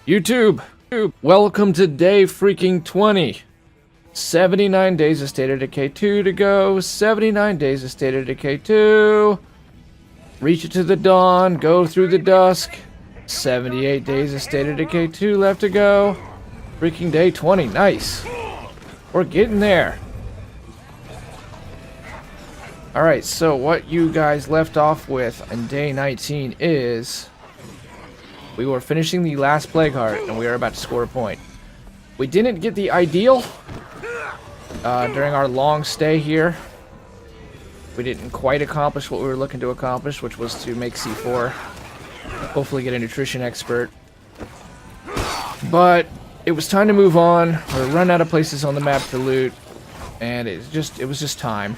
YouTube, welcome to day freaking 20. 79 days of State of Decay 2 to go. 79 days of State of Decay 2. Reach it to the dawn, go through the dusk. 78 days of State of Decay 2 left to go. Freaking day 20, nice. We're getting there. Alright, so what you guys left off with on day 19 is... we were finishing the last Plague Heart, and we were about to score a point. We didn't get the ideal during our long stay here. We didn't quite accomplish what we were looking to accomplish, which was to make C4. Hopefully get a nutrition expert. But it was time to move on. We're running out of places on the map to loot, and it was just time.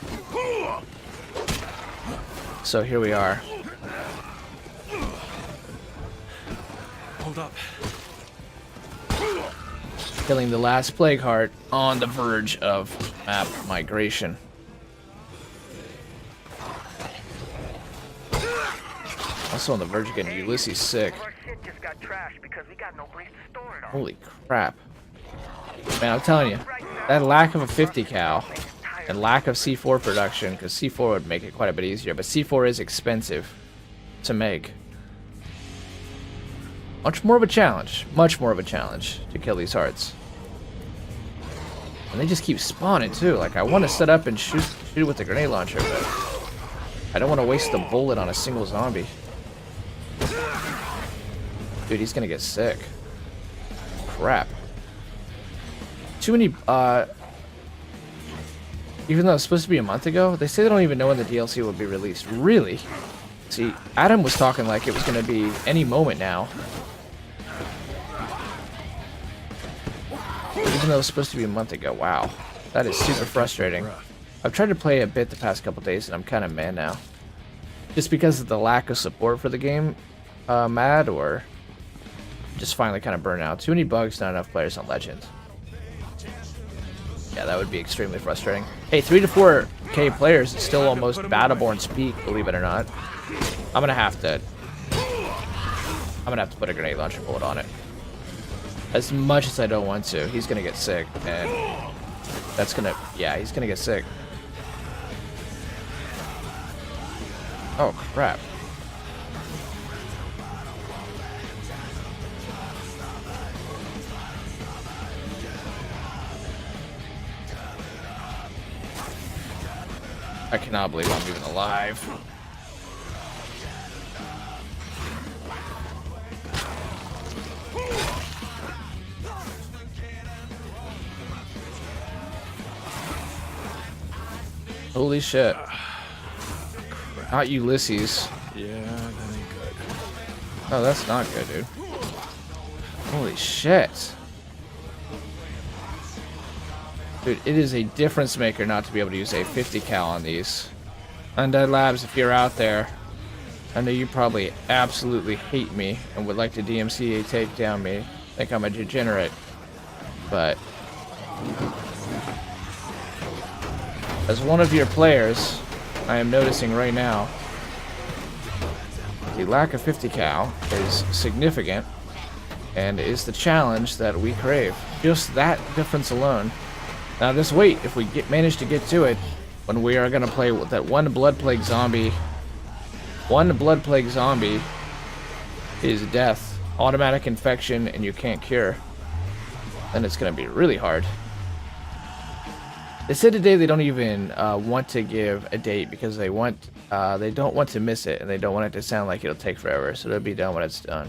So here we are. Hold up. Killing the last Plague Heart on the verge of map migration. Also on the verge of getting Ulysses sick. Holy crap. Man, I'm telling you, that lack of a 50 cal and lack of C4 production, because C4 would make it quite a bit easier, but C4 is expensive to make. Much more of a challenge to kill these hearts. And they just keep spawning too. Like, I want to set up and shoot with the grenade launcher, but I don't want to waste the bullet on a single zombie. Dude, he's gonna get sick. Crap. Too many, even though it's supposed to be a month ago, they say they don't even know when the DLC will be released. Really? See, Adam was talking like it was gonna be any moment now. Even though it's supposed to be a month ago. Wow. That is super frustrating. I've tried to play a bit the past couple days, and I'm kind of mad now. Just because of the lack of support for the game, mad, or just finally kind of burnt out. Too many bugs, not enough players on Legend. Yeah, that would be extremely frustrating. Hey, 3 to 4K players is still almost Battleborn's peak, believe it or not. I'm gonna have to put a grenade launcher bullet on it. As much as I don't want to, he's gonna get sick, and that's gonna, yeah, he's gonna get sick. Oh crap. I cannot believe I'm even alive. Holy shit. Not Ulysses. Yeah, that ain't good. Oh, that's not good, dude. Holy shit. Dude, it is a difference maker not to be able to use a 50 cal on these. Undead Labs, if you're out there, I know you probably absolutely hate me and would like to DMCA takedown me. Think I'm a degenerate. But as one of your players, I am noticing right now the lack of 50 cal is significant and is the challenge that we crave. Just that difference alone. Now just wait, if we manage to get to it, when we are going to play with that one Blood Plague zombie. One Blood Plague zombie is death, automatic infection, and you can't cure. Then it's going to be really hard. They said today they don't even want to give a date because they don't want to miss it, and they don't want it to sound like it'll take forever, so it'll be done when it's done.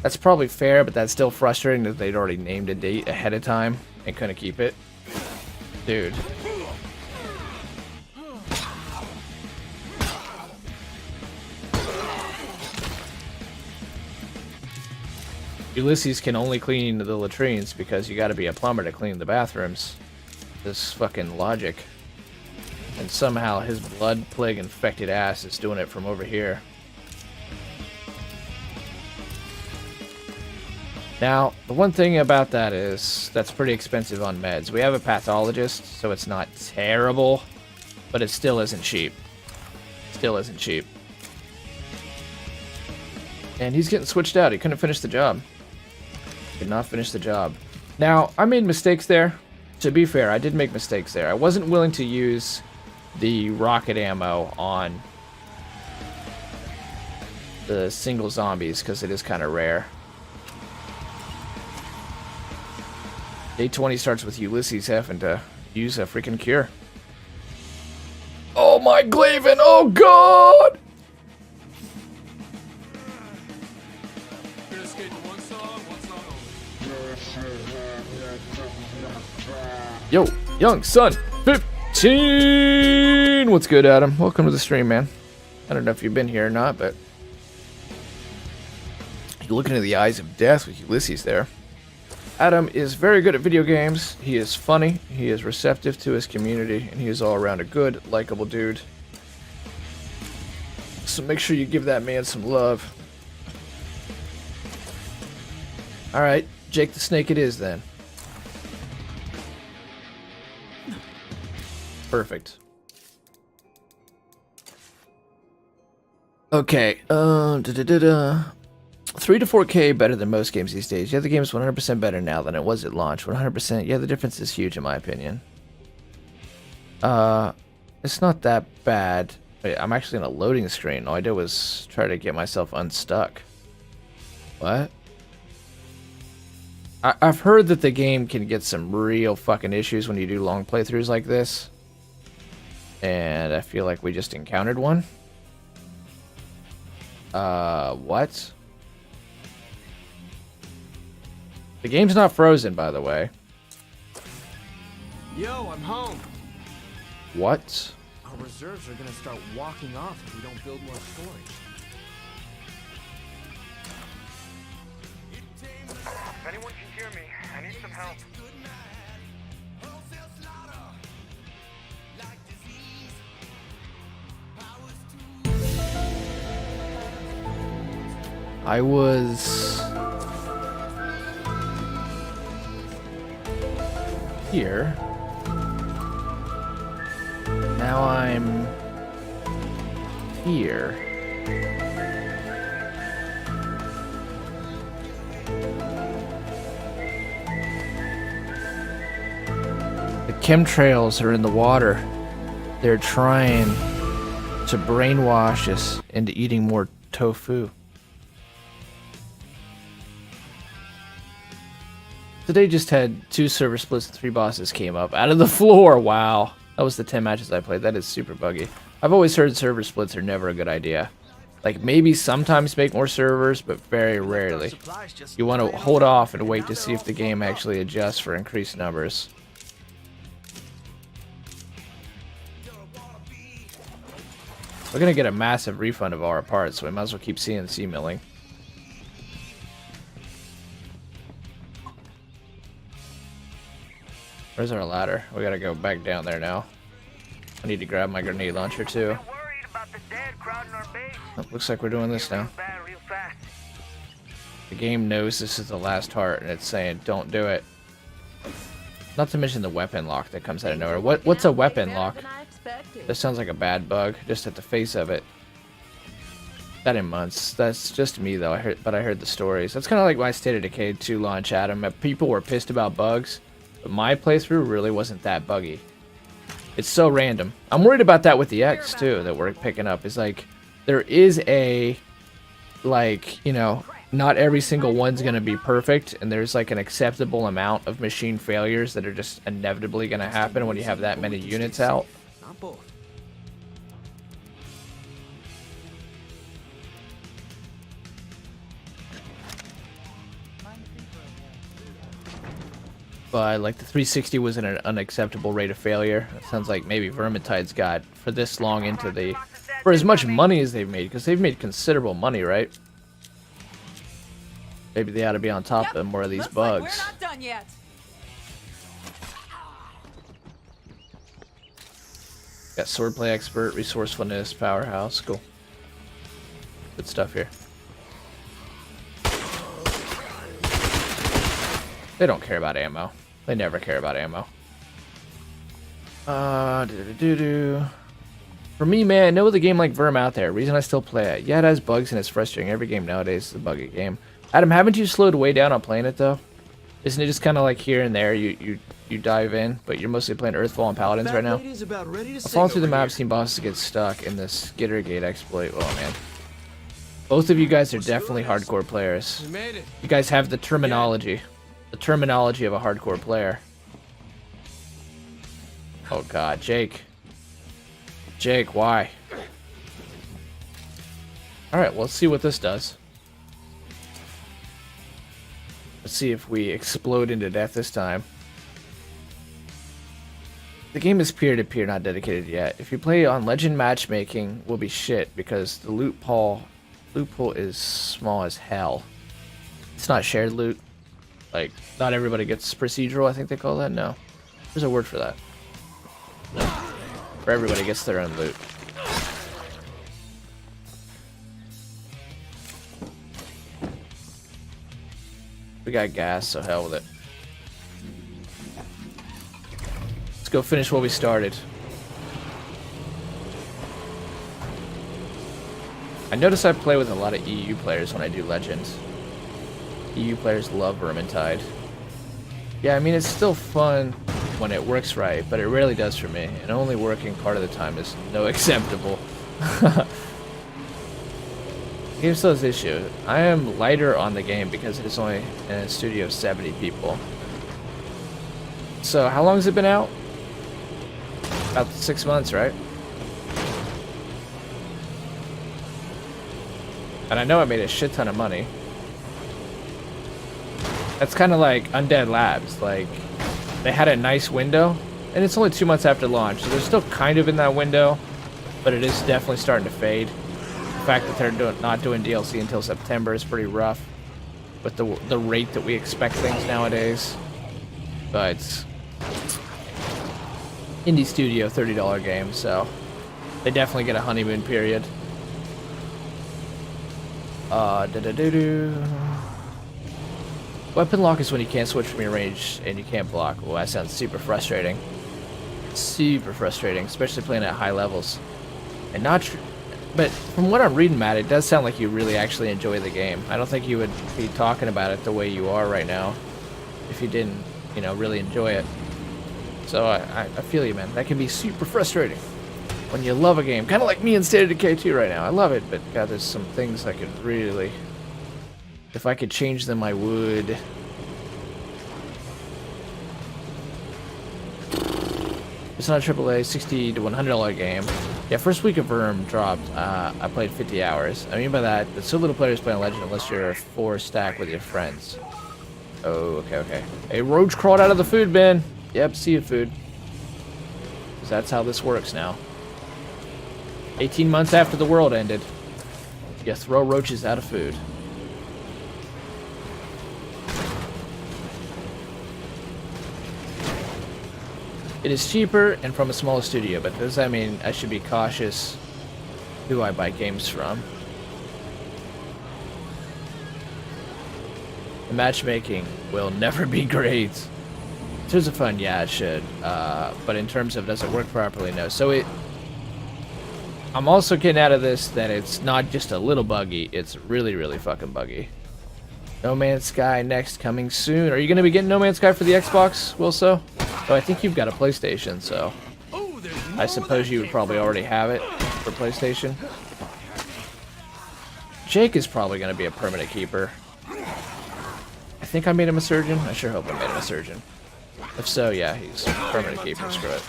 That's probably fair, but that's still frustrating that they'd already named a date ahead of time and couldn't keep it. Dude. Ulysses can only clean the latrines because you gotta be a plumber to clean the bathrooms. This fucking logic. And somehow his blood plague infected ass is doing it from over here. Now, the one thing about that is that's pretty expensive on meds. We have a pathologist, so it's not terrible, but it still isn't cheap. Still isn't cheap. And he's getting switched out. He couldn't finish the job. Did not finish the job. Now, I made mistakes there. To be fair, I did make mistakes there. I wasn't willing to use the rocket ammo on the single zombies because it is kind of rare. Day 20 starts with Ulysses having to use a freaking cure. Oh my Glaven! Oh god! Yo, young son, 15! What's good, Adam? Welcome to the stream, man. I don't know if you've been here or not, but you're looking into the eyes of death with Ulysses there. Adam is very good at video games. He is funny, he is receptive to his community, and he is all around a good, likable dude. So make sure you give that man some love. Alright, Jake the Snake it is then. Perfect. Okay, 3 to 4K better than most games these days. Yeah, the game is 100% better now than it was at launch. 100%. Yeah, the difference is huge in my opinion. It's not that bad. Wait, I'm actually in a loading screen. All I did was try to get myself unstuck. What? I've heard that the game can get some real fucking issues when you do long playthroughs like this. And I feel like we just encountered one. What? The game's not frozen, by the way. Yo, I'm home. What? Our reserves are gonna start walking off if we don't build more storage. If anyone can hear me, I need some help. I was here. Now I'm here. The chemtrails are in the water. They're trying to brainwash us into eating more tofu. Today just had 2 server splits and 3 bosses came up out of the floor. Wow. That was the 10 matches I played. That is super buggy. I've always heard server splits are never a good idea. Like, maybe sometimes make more servers, but very rarely. You want to hold off and wait to see if the game actually adjusts for increased numbers. We're going to get a massive refund of all our parts, so we might as well keep CNC milling. Where's our ladder? We gotta go back down there now. I need to grab my grenade launcher too. Oh, looks like we're doing this now. The game knows this is the last heart and it's saying don't do it. Not to mention the weapon lock that comes out of nowhere. What's a weapon lock? That sounds like a bad bug, just at the face of it. That in months. That's just me though. I heard the stories. That's kind of like my State of Decay 2 launch, Adam. People were pissed about bugs. But my playthrough really wasn't that buggy. It's so random. I'm worried about that with the X too that we're picking up. Is like there is a like, you know, not every single one's gonna be perfect, and there's like an acceptable amount of machine failures that are just inevitably gonna happen when you have that many units out. Not both. But like the 360 was at an unacceptable rate of failure. It sounds like maybe Vermintide's got for this long into the for as much money as they've made, because they've made considerable money, right? Maybe they ought to be on top of more of these bugs. Like we're not done yet. Got swordplay expert, resourcefulness, powerhouse. Cool. Good stuff here. They don't care about ammo. They never care about ammo. For me, man, no other game like Verm out there. Reason I still play it. Yeah, it has bugs and it's frustrating. Every game nowadays is a buggy game. Adam, haven't you slowed way down on playing it though? Isn't it just kind of like here and there you dive in, but you're mostly playing Earthfall and Paladins right now? I'm falling through the map, seeing bosses get stuck in the Skittergate exploit. Oh man. Both of you guys are definitely hardcore players. We made it. You guys have the terminology. The terminology of a hardcore player. Oh god, Jake. Jake, why? Alright, well, let's see what this does. Let's see if we explode into death this time. The game is peer-to-peer, not dedicated yet. If you play on Legend matchmaking, will be shit because the loot pool is small as hell. It's not shared loot. Like, not everybody gets procedural, I think they call that. No. There's a word for that. Where everybody gets their own loot. We got gas, so hell with it. Let's go finish what we started. I notice I play with a lot of EU players when I do Legends. EU players love Vermintide. Yeah, I mean, it's still fun when it works right, but it rarely does for me, and only working part of the time is no acceptable. Game still has this issue. I am lighter on the game because it is only in a studio of 70 people. So, how long has it been out? About 6 months, right? And I know I made a shit ton of money. That's kind of like Undead Labs. Like, they had a nice window, and it's only 2 months after launch, so they're still kind of in that window, but it is definitely starting to fade. The fact that they're not doing DLC until September is pretty rough with the rate that we expect things nowadays. But indie studio, $30 game, so they definitely get a honeymoon period. Weapon lock is when you can't switch from your range and you can't block. Oh, that sounds super frustrating. Super frustrating, especially playing at high levels. And not but from what I'm reading, Matt, it does sound like you really actually enjoy the game. I don't think you would be talking about it the way you are right now if you didn't, you know, really enjoy it. So I feel you, man. That can be super frustrating when you love a game. Kind of like me in State of Decay 2 right now. I love it, but God, there's some things I could really... If I could change them, I would. It's not a AAA, $60 to $100 game. Yeah, first week of Verm dropped. I played 50 hours. I mean by that, there's so little players playing Legend unless you're a 4-stack with your friends. Oh, okay. A roach crawled out of the food bin. Yep, see you, food. 'Cause that's how this works now. 18 months after the world ended, you throw roaches out of food. It is cheaper and from a smaller studio, but does that mean I should be cautious who I buy games from? The matchmaking will never be great. In terms of fun, yeah, it should. But in terms of does it work properly, no. So I'm also getting out of this that it's not just a little buggy, it's really, really fucking buggy. No Man's Sky next, coming soon. Are you going to be getting No Man's Sky for the Xbox, Wilso? Oh, I think you've got a PlayStation, so I suppose you would probably already have it for PlayStation. Jake is probably going to be a permanent keeper. I think I made him a surgeon. I sure hope I made him a surgeon. If so, yeah, he's a permanent keeper. Screw it.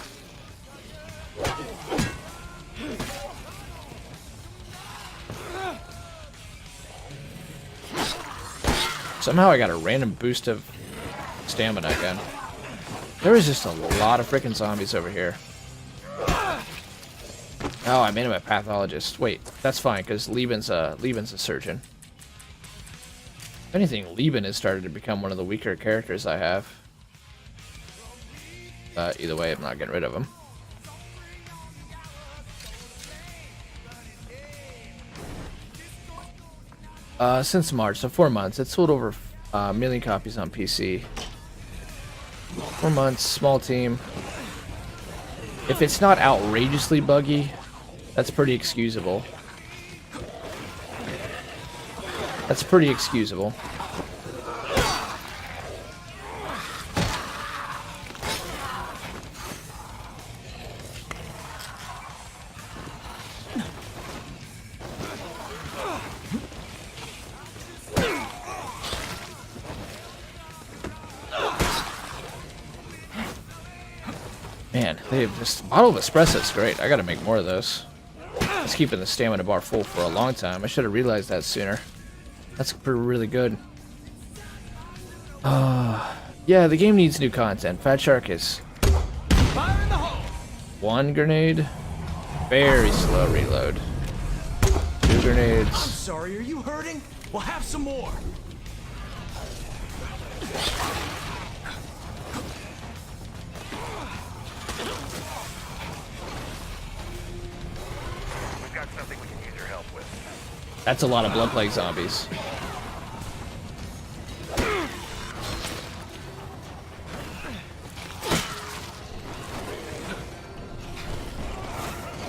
Somehow I got a random boost of stamina again. There is just a lot of freaking zombies over here. Oh, I made him a pathologist. Wait, that's fine, because Lieben's a surgeon. If anything, Lieben has started to become one of the weaker characters I have. Either way, I'm not getting rid of him. Since March, so 4 months. It's sold over 1 million copies on PC. 4 months, small team. If it's not outrageously buggy, That's pretty excusable. That's pretty excusable. Man, they have this bottle of espresso is great. I gotta make more of those. It's keeping the stamina bar full for a long time. I should have realized that sooner. That's really good. Yeah, the game needs new content. Fat Shark is Fire in the hole! 1 grenade, very slow reload. 2 grenades. I'm sorry, are you hurting? We'll have some more. We've got something we can use your help with. That's a lot of Blood Plague zombies.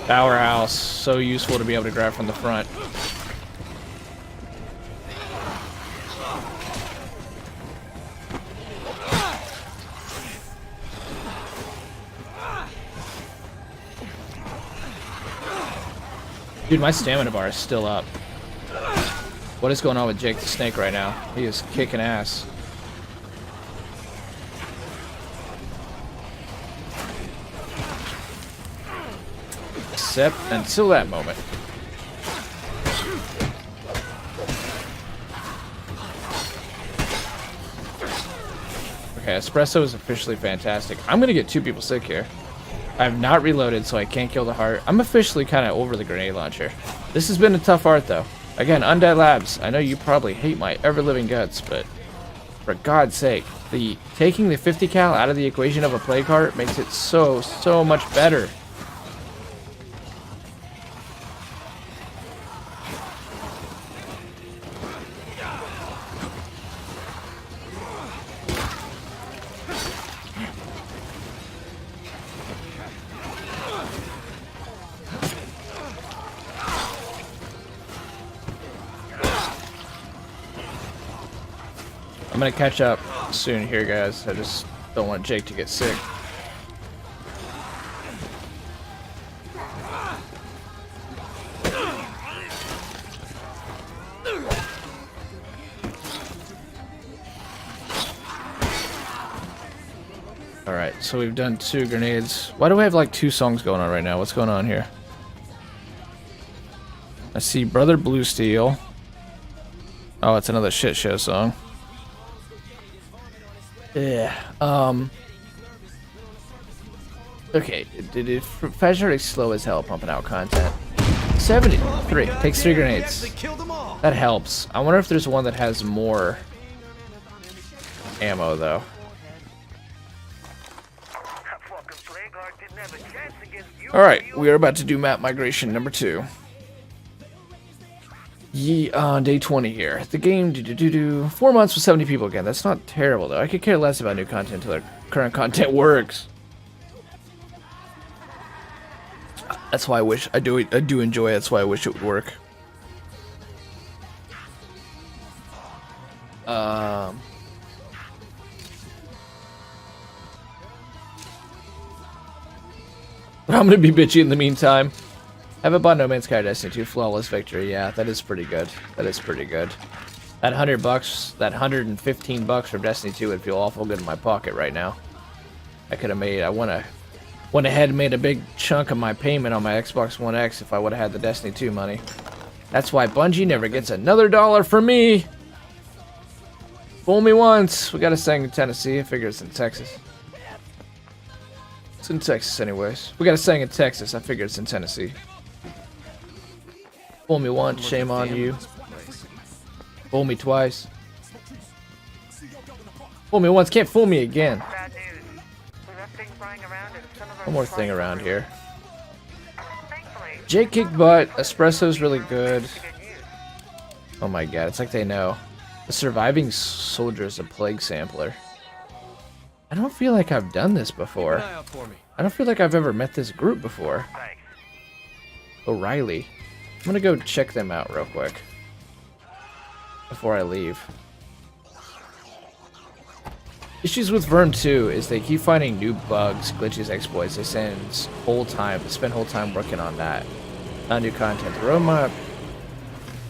Powerhouse, so useful to be able to grab from the front. Dude, my stamina bar is still up. What is going on with Jake the Snake right now? He is kicking ass. Except until that moment. Okay, espresso is officially fantastic. I'm gonna get 2 people sick here. I have not reloaded, so I can't kill the heart. I'm officially kind of over the grenade launcher. This has been a tough art, though. Again, Undead Labs, I know you probably hate my ever-living guts, but for God's sake, taking the 50 cal out of the equation of a plague heart makes it so much better. I'm gonna catch up soon here, guys. I just don't want Jake to get sick. Alright, so we've done 2 grenades. Why do we have like 2 songs going on right now? What's going on here? I see Brother Blue Steel. Oh, it's another shit show song. Yeah. Okay. Fat Shark is slow as hell pumping out content. 73. Takes 3 grenades. That helps. I wonder if there's one that has more ammo, though. Alright, we are about to do map migration number 2. Day 20 here. The game, 4 months with 70 people again. That's not terrible, though. I could care less about new content until the current content works. That's why I wish, I do enjoy it. That's why I wish it would work. But I'm gonna be bitchy in the meantime. Haven't bought No Man's Sky Destiny 2 Flawless Victory. Yeah, that is pretty good. That is pretty good. That $100, that $115 from Destiny 2 would feel awful good in my pocket right now. I went ahead and made a big chunk of my payment on my Xbox One X if I would have had the Destiny 2 money. That's why Bungie never gets another dollar from me. Fool me once. We got a saying in Tennessee. I figure it's in Texas. It's in Texas anyways. We got a saying in Texas. I figure it's in Tennessee. Fool me once, shame on you. Fool me twice. Fool me once, can't fool me again. One more thing around here. Jake kicked butt. Espresso's really good. Oh my god, it's like they know. The surviving soldier is a plague sampler. I don't feel like I've done this before. I don't feel like I've ever met this group before. O'Reilly. I'm gonna go check them out real quick before I leave. Issues with Verm 2 is they keep finding new bugs, glitches, exploits. They spend whole time working on that. Not new content. The roadmap.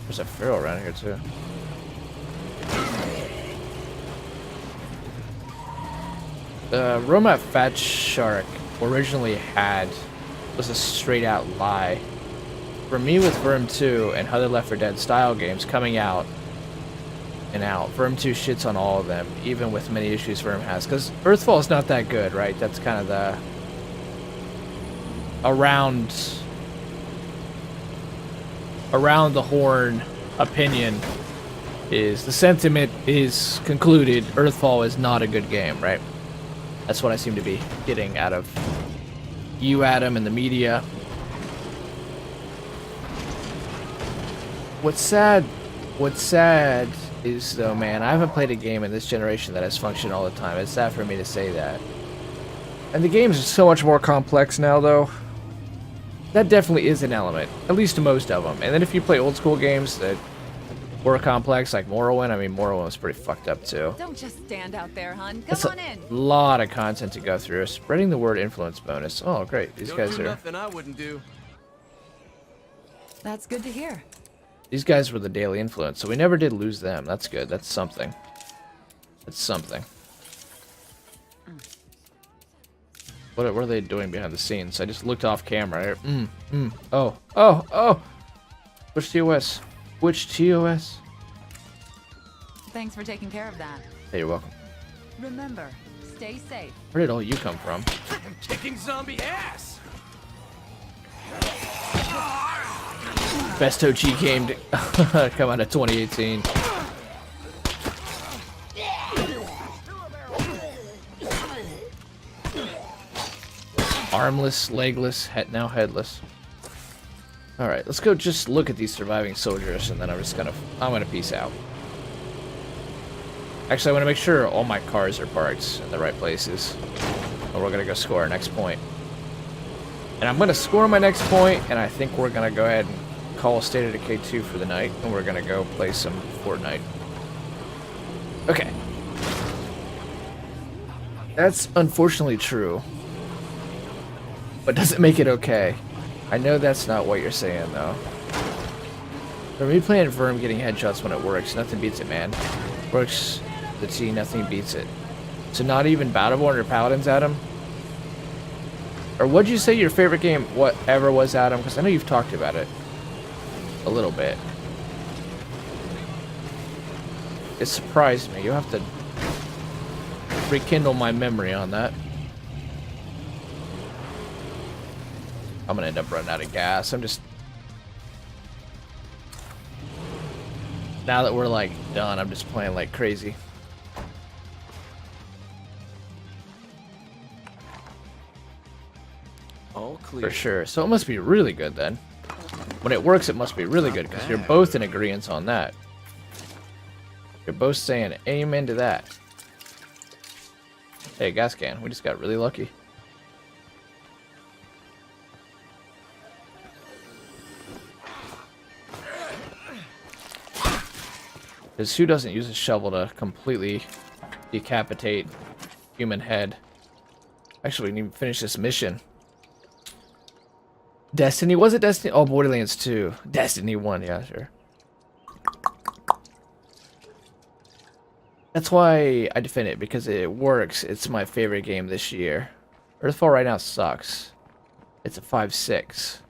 There's a feral around here too. The roadmap Fat Shark originally was a straight out lie. For me, with Verm 2 and other Left 4 Dead style games coming out and out, Verm 2 shits on all of them, even with many issues Verm has. Because Earthfall is not that good, right? That's kind of the around the horn opinion. Is the sentiment is concluded Earthfall is not a good game, right? That's what I seem to be getting out of you, Adam, and the media. What's sad is, though, man, I haven't played a game in this generation that has functioned all the time. It's sad for me to say that. And the games are so much more complex now, though. That definitely is an element, at least most of them. And then if you play old school games that were complex, like Morrowind, I mean, Morrowind was pretty fucked up, too. Don't just stand out there, hun. That's Come on in. a lot of content to go through. Spreading the word influence bonus. Oh, great. These Don't guys do are... nothing I wouldn't do. That's good to hear. These guys were the daily influence, so we never did lose them. That's good. That's something. That's something. What are they doing behind the scenes? I just looked off camera. Oh. Which TOS? Which TOS? Thanks for taking care of that. Hey, you're welcome. Remember, stay safe. Where did all you come from? I'm kicking zombie ass. Best OG game to come out of 2018. Armless, legless, now headless. Alright, let's go just look at these surviving soldiers, and then I'm gonna peace out. Actually, I want to make sure all my cars are parked in the right places. And we're gonna go score our next point. And I'm gonna score my next point, and I think we're gonna go ahead and call State of Decay 2 for the night, and we're gonna go play some Fortnite. Okay. That's unfortunately true. But doesn't make it okay. I know that's not what you're saying, though. For me, playing Verm, getting headshots when it works, nothing beats it, man. Works the T, nothing beats it. So not even Battleborn or Paladins, Adam? Or what'd you say your favorite game whatever was, Adam? Because I know you've talked about it. A little bit. It surprised me. You have to rekindle my memory on that. I'm gonna end up running out of gas. I'm just... Now that we're, like, done, I'm just playing like crazy. All clear. For sure. So it must be really good, then. When it works, it must be really good, because you're both in agreement on that. You're both saying amen to that. Hey, gas can. We just got really lucky. Because who doesn't use a shovel to completely decapitate human head? Actually, we didn't even finish this mission. Destiny? Was it Destiny? Oh, Borderlands 2. Destiny 1, yeah, sure. That's why I defend it, because it works. It's my favorite game this year. Earthfall right now sucks. It's a 5.6.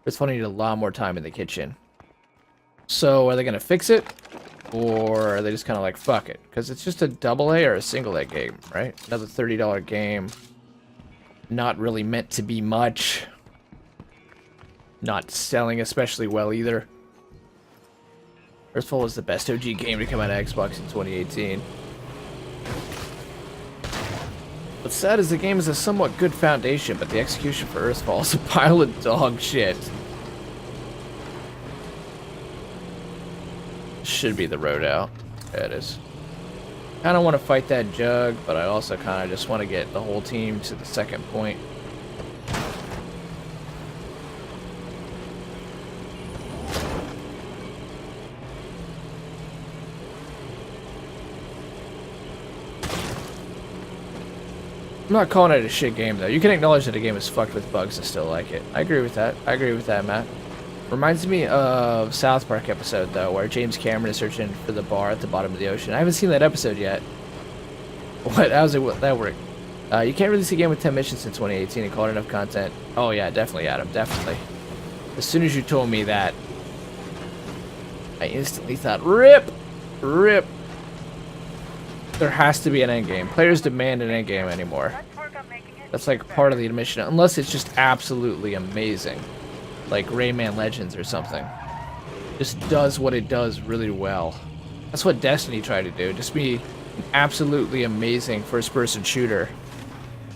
Earthfall needed a lot more time in the kitchen. So, are they going to fix it? Or are they just kind of like, fuck it? Because it's just a AA or a single A game, right? Another $30 game. Not really meant to be much. Not selling especially well either. Earthfall was the best OG game to come out of Xbox in 2018. What's sad is the game is a somewhat good foundation, but the execution for Earthfall is a pile of dog shit. Should be the road out. Yeah, it is. Kind of want to fight that jug, but I also kind of just want to get the whole team to the second point. I'm not calling it a shit game, though. You can acknowledge that a game is fucked with bugs and still like it. I agree with that. I agree with that, Matt. Reminds me of South Park episode, though, where James Cameron is searching for the bar at the bottom of the ocean. I haven't seen that episode yet. What? How's it? That work? You can't release a game with 10 missions since 2018 and call it enough content. Oh, yeah, definitely, Adam. Definitely. As soon as you told me that, I instantly thought, rip! Rip! There has to be an endgame. Players demand an endgame anymore. That's like part of the admission, unless it's just absolutely amazing. Like Rayman Legends or something. Just does what it does really well. That's what Destiny tried to do. Just be an absolutely amazing first-person shooter.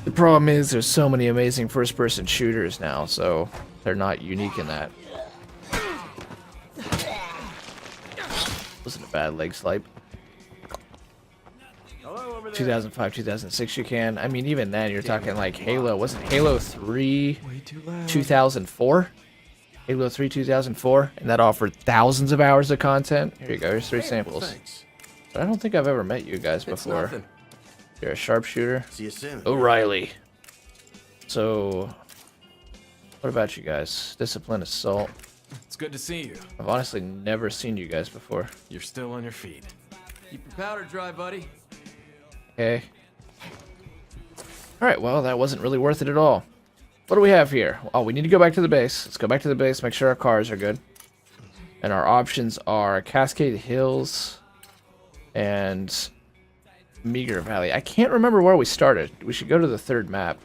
The problem is there's so many amazing first-person shooters now, so they're not unique in that. Wasn't a bad leg swipe. 2005, 2006 you can. I mean, even then, you're talking like Halo. Wasn't Halo 3 2004? Halo 3 2004? And that offered thousands of hours of content. Here you go, here's 3 samples. But I don't think I've ever met you guys before. You're a sharpshooter. See you soon. O'Reilly. So, what about you guys? Discipline, assault. It's good to see you. I've honestly never seen you guys before. You're still on your feet. Keep your powder dry, buddy. Okay. Alright, well, that wasn't really worth it at all. What do we have here? Oh, we need to go back to the base. Let's go back to the base, make sure our cars are good. And our options are Cascade Hills and Meager Valley. I can't remember where we started. We should go to the third map.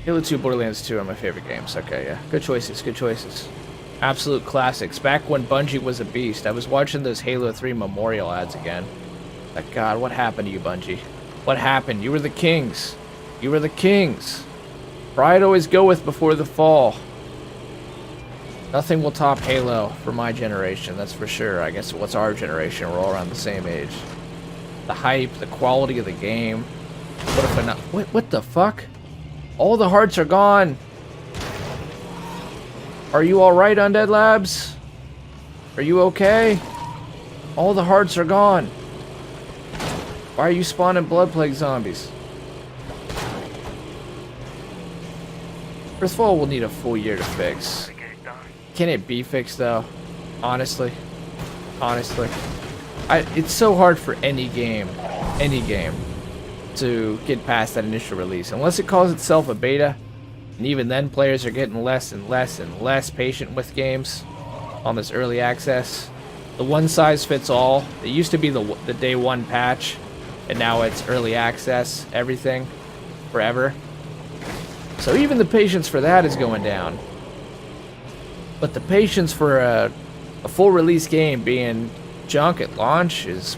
Halo 2, Borderlands 2 are my favorite games. Okay, yeah. Good choices, good choices. Absolute classics. Back when Bungie was a beast. I was watching those Halo 3 memorial ads again. Like, God, what happened to you, Bungie? What happened? You were the kings. You were the kings. Pride always goeth before the fall. Nothing will top Halo for my generation, that's for sure. I guess what's our generation? We're all around the same age. The hype, the quality of the game. What if I not... What the fuck? All the hearts are gone. Are you alright, Undead Labs? Are you okay? All the hearts are gone. Why are you spawning Blood Plague zombies? Earthfall will need a full year to fix. Can it be fixed though? Honestly. Honestly. It's so hard for any game to get past that initial release. Unless it calls itself a beta. And even then, players are getting less and less and less patient with games on this early access. The one size fits all. It used to be the day one patch, and now it's early access, everything, forever. So even the patience for that is going down. But the patience for a full release game being junk at launch is,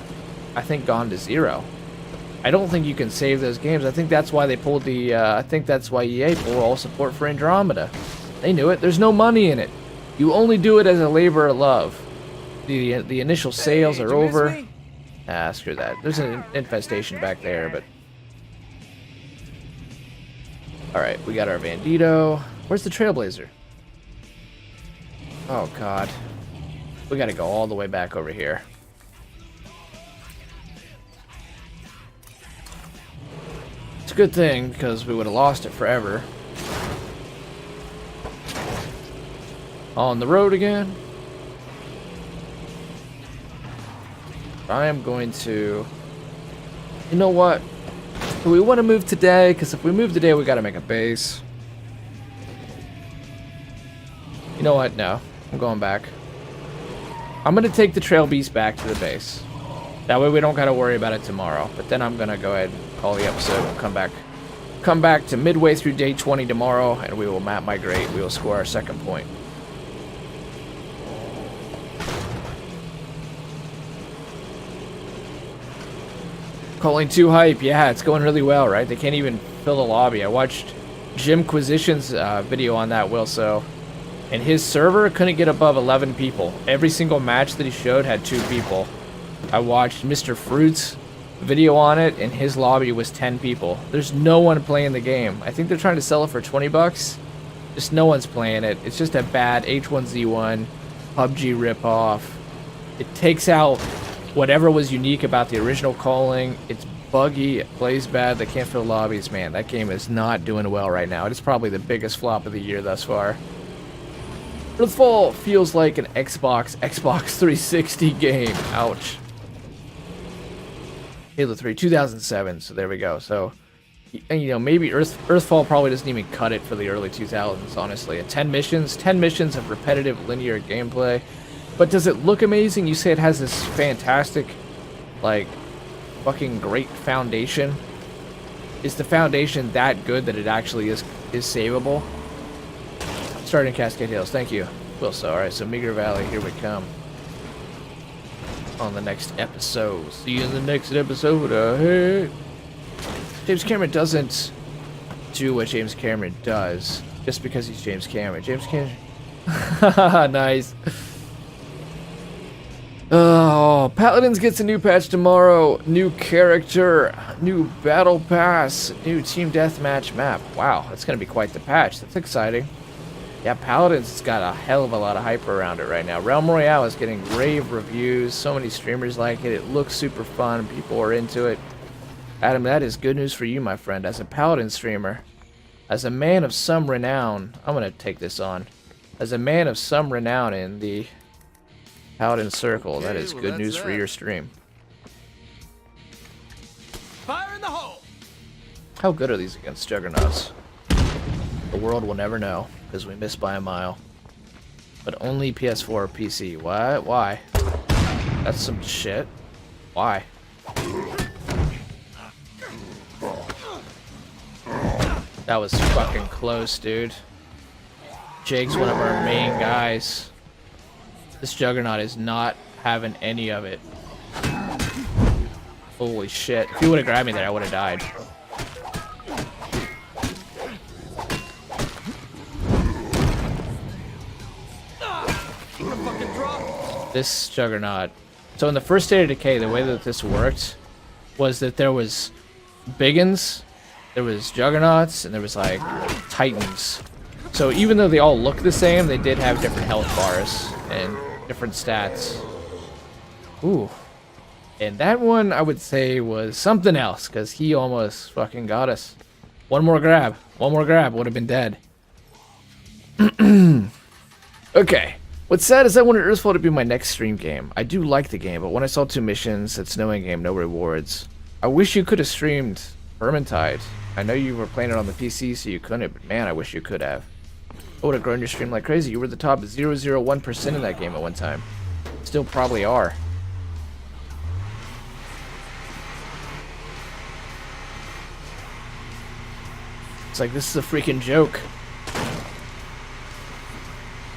I think, gone to zero. I don't think you can save those games. I think that's why they pulled the, I think that's why EA pulled all support for Andromeda. They knew it. There's no money in it. You only do it as a labor of love. The initial sales are over. Ah, screw that. There's an infestation back there, but... Alright, we got our Bandito. Where's the Trailblazer? Oh, God. We gotta go all the way back over here. It's a good thing, because we would have lost it forever. On the road again. I am going to... You know what? Do we want to move today? Because if we move today, we got to make a base. You know what? No. I'm going back. I'm going to take the Trail Beast back to the base. That way we don't got to worry about it tomorrow. But then I'm going to go ahead and call the episode and come back to midway through day 20 tomorrow, and we will map migrate. We will score our second point. Calling 2 hype. Yeah, it's going really well, right? They can't even fill the lobby. I watched Jimquisition's video on that, Will, so... And his server couldn't get above 11 people. Every single match that he showed had 2 people. I watched Mr. Fruit's video on it, and his lobby was 10 people. There's no one playing the game. I think they're trying to sell it for 20 bucks. Just no one's playing it. It's just a bad H1Z1 PUBG ripoff. It takes out whatever was unique about the original calling. It's buggy, it plays bad, they can't fill lobbies. Man, that game is not doing well right now. It is probably the biggest flop of the year thus far. Earthfall feels like an Xbox 360 game. Ouch. Halo 3, 2007, so there we go. So, you know, maybe Earthfall probably doesn't even cut it for the early 2000s, honestly. 10 missions of repetitive linear gameplay. But does it look amazing? You say it has this fantastic, like, fucking great foundation. Is the foundation that good that it actually is savable? Starting Cascade Hills, thank you. Well, so alright, so Meager Valley, here we come. On the next episode. See you in the next episode. Hey. James Cameron doesn't do what James Cameron does just because he's James Cameron. James Cameron. Nice. Oh, Paladins gets a new patch tomorrow. New character, new battle pass, new team deathmatch map. Wow, that's gonna be quite the patch. That's exciting. Yeah, Paladins has got a hell of a lot of hype around it right now. Realm Royale is getting rave reviews. So many streamers like it. It looks super fun. People are into it. Adam, that is good news for you, my friend. As a Paladin streamer, as a man of some renown, I'm gonna take this on. As a man of some renown in the Paladin circle, that is good news for your stream. Fire in the hole! How good are these against Juggernauts? The world will never know, because we missed by a mile. But only PS4 or PC. What? Why? That's some shit. Why? That was fucking close, dude. Jake's one of our main guys. This Juggernaut is not having any of it. Holy shit. If he would have grabbed me there, I would have died. This Juggernaut. So in the first State of Decay, the way that this worked was that there was Biggins, there was Juggernauts, and there was like Titans. So even though they all look the same, they did have different health bars and different stats. Ooh. And that one, I would say, was something else, because he almost fucking got us. One more grab, would have been dead. Okay. What's sad is I wanted Earthfall to be my next stream game. I do like the game, but when I saw 2 missions, it's no in-game, no rewards. I wish you could have streamed Vermintide. I know you were playing it on the PC, so you couldn't, but man, I wish you could have. I would have grown your stream like crazy. You were the top 001% in that game at one time. Still probably are. It's like, this is a freaking joke.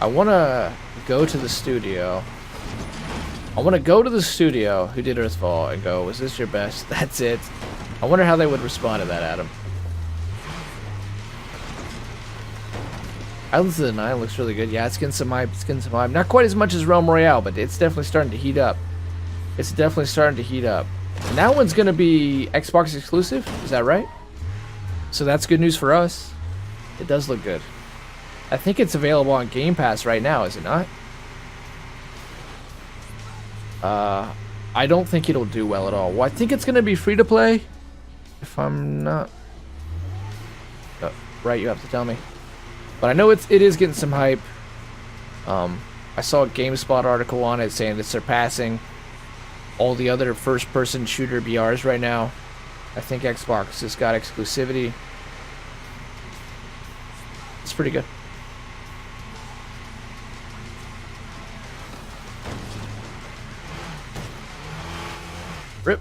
I want to go to the studio. Who did Earthfall, and go, was this your best? That's it. I wonder how they would respond to that, Adam. Islands of the Nile looks really good. Yeah, it's getting some hype. Not quite as much as Realm Royale, but it's definitely starting to heat up. And that one's going to be Xbox exclusive. Is that right? So that's good news for us. It does look good. I think it's available on Game Pass right now, is it not? I don't think it'll do well at all. Well, I think it's going to be free to play. If I'm not... Oh, right, you have to tell me. But I know it is getting some hype. I saw a GameSpot article on it saying it's surpassing all the other first-person shooter BRs right now. I think Xbox has got exclusivity. It's pretty good. Rip.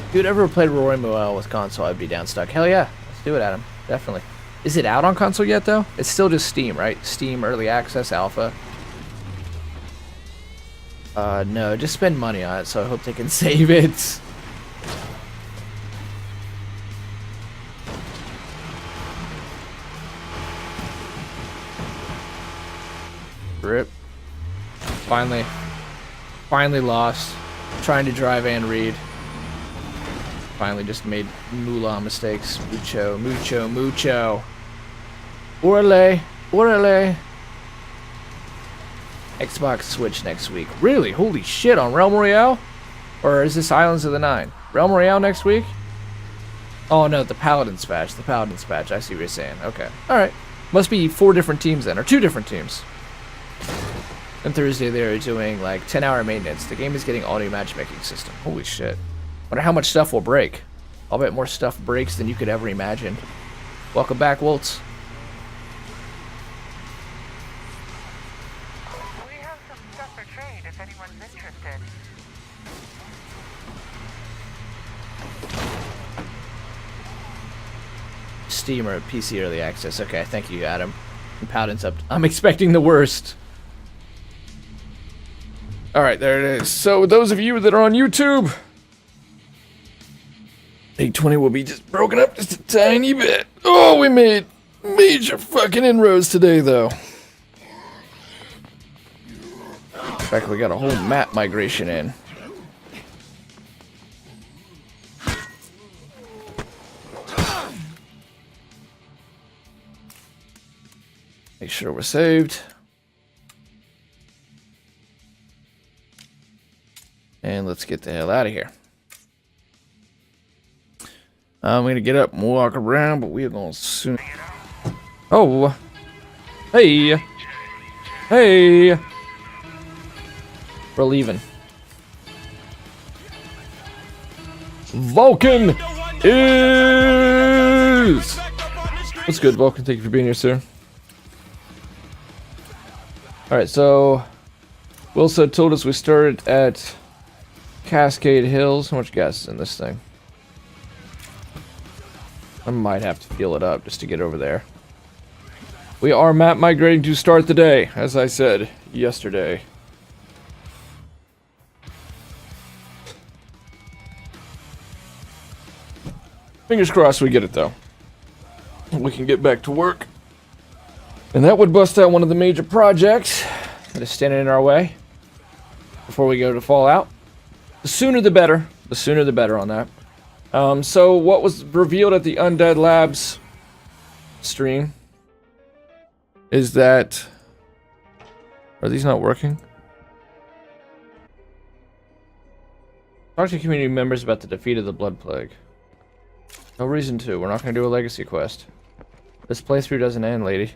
If you'd ever played Rory Moel with console, I'd be down stuck. Hell yeah. Let's do it, Adam. Definitely. Is it out on console yet, though? It's still just Steam, right? Steam Early Access Alpha. No, just spend money on it, so I hope they can save it. Rip. Finally lost. Trying to drive and read. Finally just made moolah mistakes. Mucho. Orale. Xbox Switch next week. Really? Holy shit, on Realm Royale? Or is this Islands of the Nine? Realm Royale next week? Oh no, the Paladins patch. The Paladins patch. I see what you're saying. Okay. Alright. Must be 4 different teams then, or 2 different teams. And Thursday they're doing like 10-hour maintenance. The game is getting audio matchmaking system. Holy shit. Wonder how much stuff will break. I'll bet more stuff breaks than you could ever imagine. Welcome back, Woltz. We have some stuff for trade if anyone's interested. Steam or PC early access. Okay, thank you, Adam. And Paladins up. I'm expecting the worst. Alright, there it is. So, those of you that are on YouTube, 820 will be just broken up just a tiny bit. Oh, we made major fucking inroads today, though. In fact, we got a whole map migration in. Make sure we're saved. And let's get the hell out of here. I'm gonna get up and walk around, but we're gonna soon. Oh, hey, hey, we're leaving. Vulcan is. What's good, Vulcan? Thank you for being here, sir. All right, so Wilson told us we started at Cascade Hills. How much gas is in this thing? I might have to fuel it up just to get over there. We are map migrating to start the day, as I said yesterday. Fingers crossed we get it, though. We can get back to work. And that would bust out one of the major projects that is standing in our way before we go to Fallout. The sooner the better. The sooner the better on that. So what was revealed at the Undead Labs stream is that... Are these not working? Talk to community members about the defeat of the Blood Plague. No reason to. We're not going to do a legacy quest. This playthrough doesn't end, lady.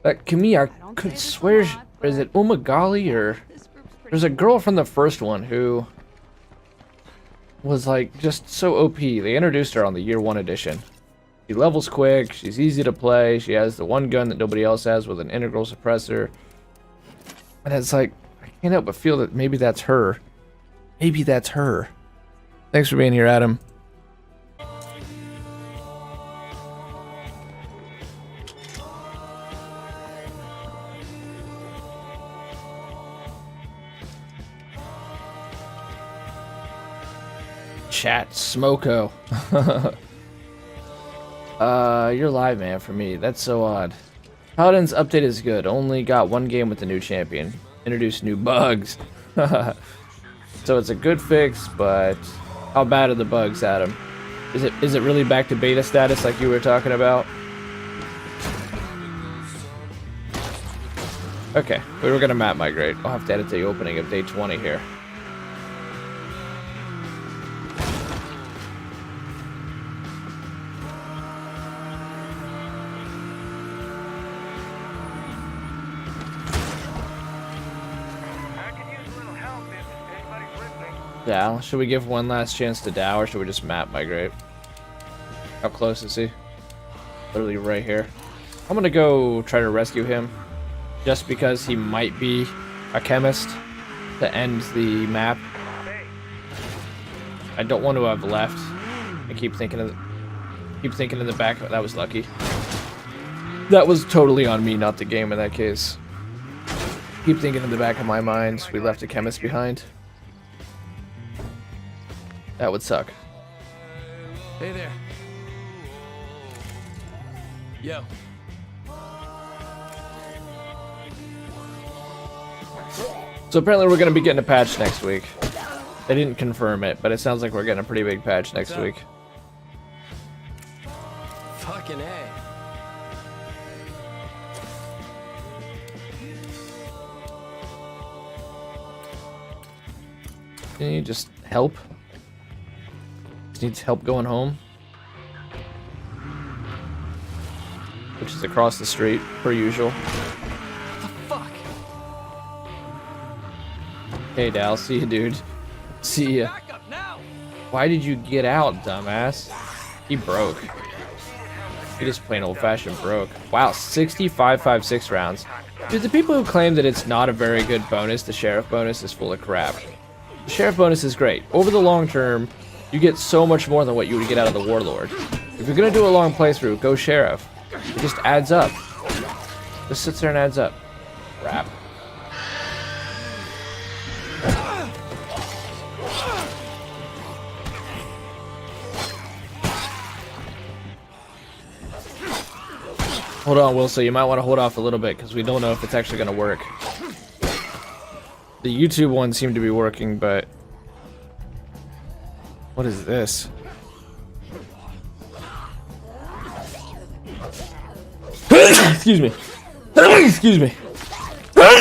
That Camille, I could swear... Is it Umagali or... There's a girl from the first one who... was like just so OP. They introduced her on the year 1 edition. She levels quick, she's easy to play, she has the one gun that nobody else has with an integral suppressor. And it's like, I can't help but feel that maybe that's her. Maybe that's her. Thanks for being here, Adam. Chat Smoko. You're live, man, for me. That's so odd. Paladin's update is good. Only got 1 game with the new champion. Introduced new bugs. So it's a good fix, but how bad are the bugs, Adam? Is it really back to beta status like you were talking about? Okay, we were gonna map migrate. I'll have to edit the opening of day 20 here. Dow. Should we give one last chance to Dow, or should we just map migrate? How close is he? Literally right here. I'm gonna go try to rescue him, just because he might be a chemist to end the map. I don't want to have left. I keep thinking in the back. That was lucky. That was totally on me, not the game in that case. Keep thinking in the back of my mind, we left a chemist behind. That would suck. Hey there. Yo. So apparently we're going to be getting a patch next week. They didn't confirm it, but it sounds like we're getting a pretty big patch next week. Fucking A. He just help. Just needs help going home. Which is across the street, per usual. Fuck! Hey Dal, see you, dude. See ya. Back up now! Why did you get out, dumbass? He broke. He just plain old-fashioned broke. Wow, 65-5-6 rounds. Dude, the people who claim that it's not a very good bonus, the Sheriff bonus, is full of crap. The Sheriff bonus is great. Over the long term, you get so much more than what you would get out of the Warlord. If you're gonna do a long playthrough, go Sheriff. It just adds up. Just sits there and adds up. Crap. Hold on, Wilson. You might want to hold off a little bit because we don't know if it's actually going to work. The YouTube one seemed to be working, but... What is this? Excuse me. Excuse me.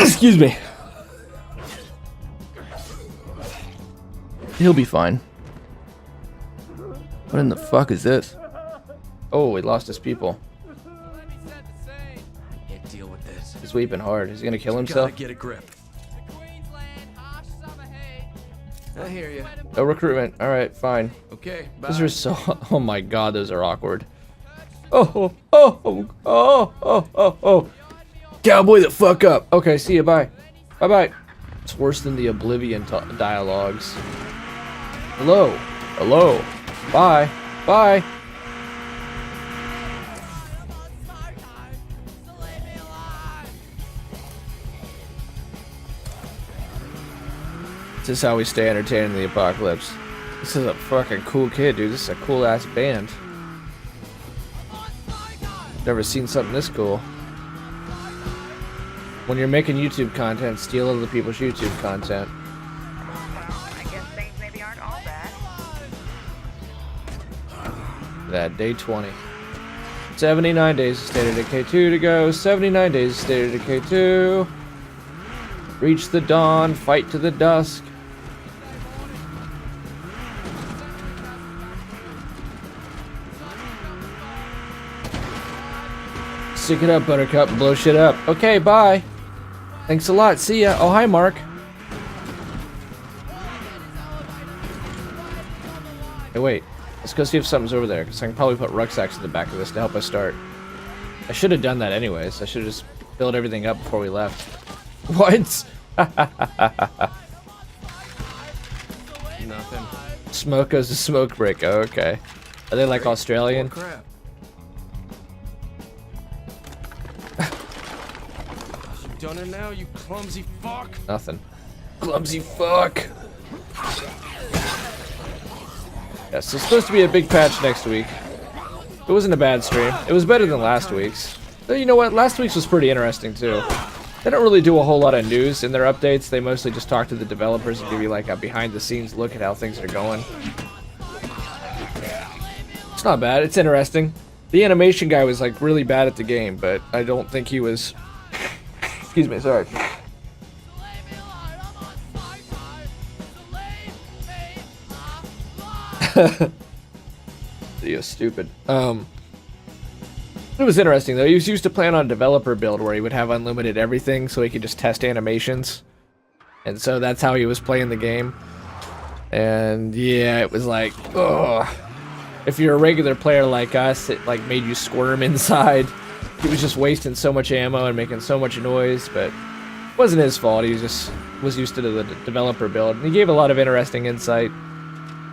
Excuse me. He'll be fine. What in the fuck is this? Oh, he lost his people. Can't deal with this. He's weeping hard. Is he gonna kill himself? Gotta get a grip. I hear you. No recruitment. Alright, fine. Okay, bye. Those are so... Oh my god, those are awkward. Oh, oh, oh, oh, oh, oh, oh. Cowboy the fuck up. Okay, see you, bye. Bye-bye. It's worse than the Oblivion dialogues. Hello. Hello. Bye. Bye. This is how we stay entertained in the apocalypse. This is a fucking cool kid, dude. This is a cool ass band. Never seen something this cool. When you're making YouTube content, steal other people's YouTube content. I guess things maybe aren't all bad. That day 20. 79 days of State of Decay 2 to go. 79 days of State of Decay 2. Reach the dawn, fight to the dusk. Stick it up, Buttercup, and blow shit up. Okay, bye. Thanks a lot. See ya. Oh, hi, Mark. Hey, wait. Let's go see if something's over there, because I can probably put rucksacks in the back of this to help us start. I should have done that anyways. I should have just filled everything up before we left. What? Nothing. Smoke goes to smoke break. Oh, okay. Are they like Australian? Oh, crap. You've done it now, you clumsy fuck. Nothing. Clumsy fuck. Yeah, so it's supposed to be a big patch next week. It wasn't a bad stream. It was better than last week's. Though you know what? Last week's was pretty interesting too. They don't really do a whole lot of news in their updates. They mostly just talk to the developers and give you like a behind-the-scenes look at how things are going. It's not bad. It's interesting. The animation guy was like really bad at the game, but I don't think he was... Excuse me, sorry. You're stupid. It was interesting though. He was used to playing on a developer build where he would have unlimited everything so he could just test animations. And so that's how he was playing the game. And yeah, it was like, ugh. If you're a regular player like us, it like made you squirm inside. He was just wasting so much ammo and making so much noise, but it wasn't his fault. He just was used to the developer build. And he gave a lot of interesting insight.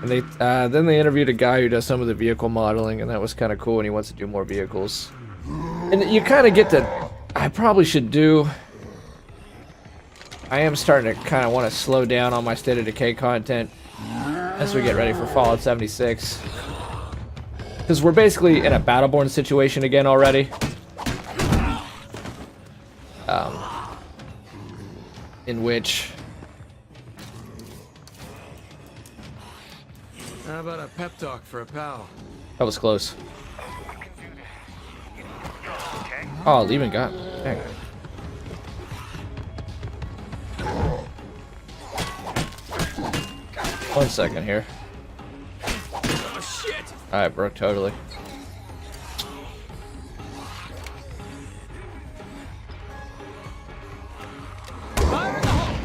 And they then they interviewed a guy who does some of the vehicle modeling, and that was kind of cool, and he wants to do more vehicles. And you kind of get to... I probably should do... I am starting to kind of want to slow down on my State of Decay content as we get ready for Fallout 76. Because we're basically in a Battleborn situation again already. In which... How about a pep talk for a pal? That was close. Okay? Oh, Lehman got... Dang. 1 second here. Oh shit! Alright, broke totally. Fire in the hole!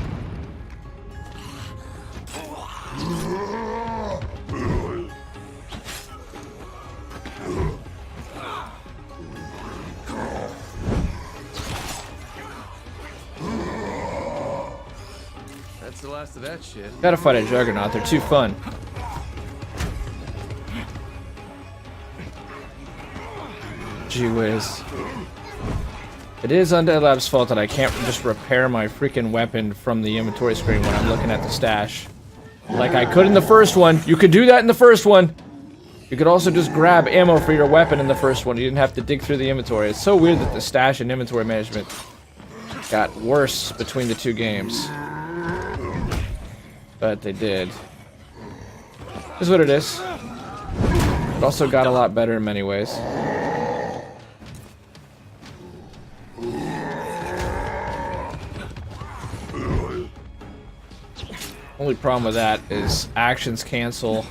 That's the last of that shit. Gotta fight a Juggernaut, they're too fun. Gee whiz. It is Undead Labs' fault that I can't just repair my freaking weapon from the inventory screen when I'm looking at the stash. Like I could in the first one. You could do that in the first one. You could also just grab ammo for your weapon in the first one. You didn't have to dig through the inventory. It's so weird that the stash and inventory management got worse between the two games. But they did. Is what it is. It also got a lot better in many ways. Only problem with that is actions cancel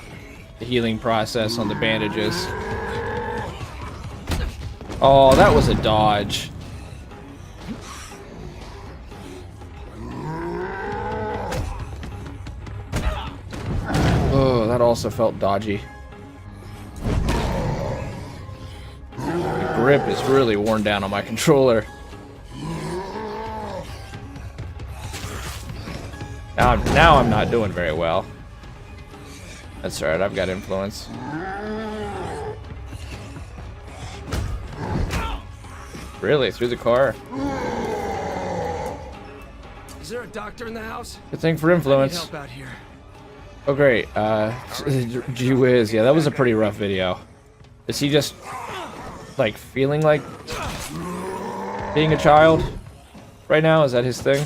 the healing process on the bandages. Oh, that was a dodge. Oh, that also felt dodgy. The grip is really worn down on my controller. Now I'm not doing very well. That's alright, I've got influence. Really? Through the car? Is there a doctor in the house? Good thing for I need influence. help out here. Oh great, gee whiz, yeah, that was a pretty rough video. Is he just, like, feeling like being a child right now? Is that his thing?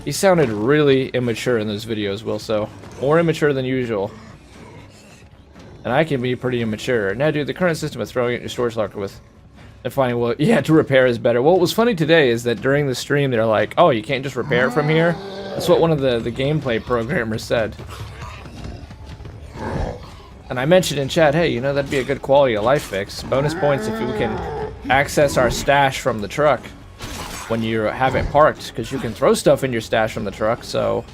He sounded really immature in those videos, Will, so more immature than usual. And I can be pretty immature. Now, dude, the current system of throwing it in your storage locker with and finding, well, yeah, to repair is better. Well, what was funny today is that during the stream, they're like, oh, you can't just repair it from here? That's what one of the gameplay programmers said. And I mentioned in chat, hey, you know, that'd be a good quality of life fix. Bonus points if we can access our stash from the truck when you have it parked, because you can throw stuff in your stash from the truck, so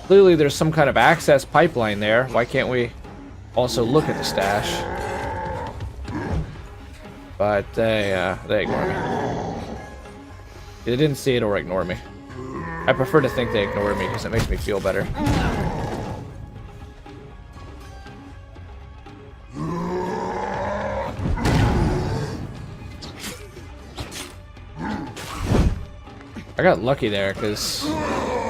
clearly there's some kind of access pipeline there. Why can't we also look at the stash? But they ignore me. They didn't see it or ignore me. I prefer to think they ignored me because it makes me feel better. I got lucky there because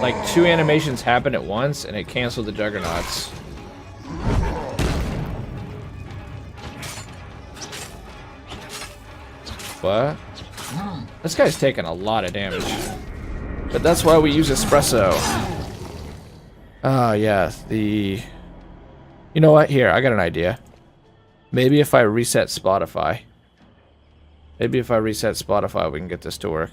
like 2 animations happened at once and it canceled the Juggernauts. What? This guy's taking a lot of damage. But that's why we use espresso. Ah, yeah, You know what? Here, I got an idea. Maybe if I reset Spotify. Maybe if I reset Spotify, we can get this to work.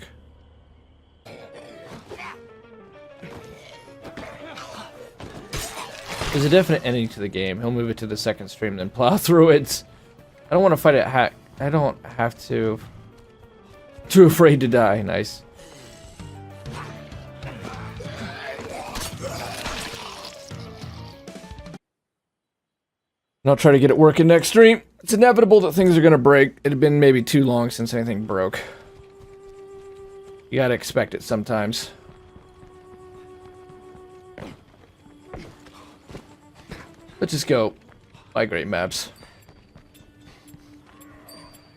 There's a definite ending to the game. He'll move it to the second stream, then plow through it. I don't want to fight it. I don't have to. Too afraid to die. Nice. And I'll try to get it working next stream. It's inevitable that things are gonna break. It had been maybe too long since anything broke. You gotta expect it sometimes. Let's just go migrate maps.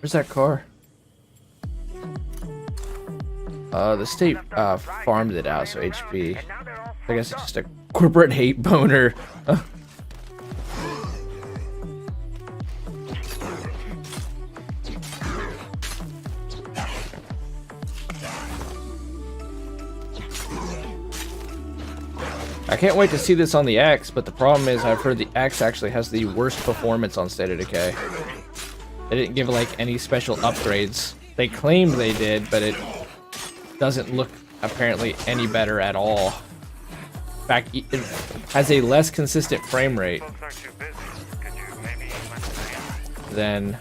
Where's that car? The state farmed it out, so HP. I guess it's just a corporate hate boner. I can't wait to see this on the X, but the problem is I've heard the X actually has the worst performance on State of Decay. They didn't give like any special upgrades. They claimed they did, but it doesn't look apparently any better at all. fact, it has a less consistent frame rate Folks aren't too busy. Could you maybe let them in? than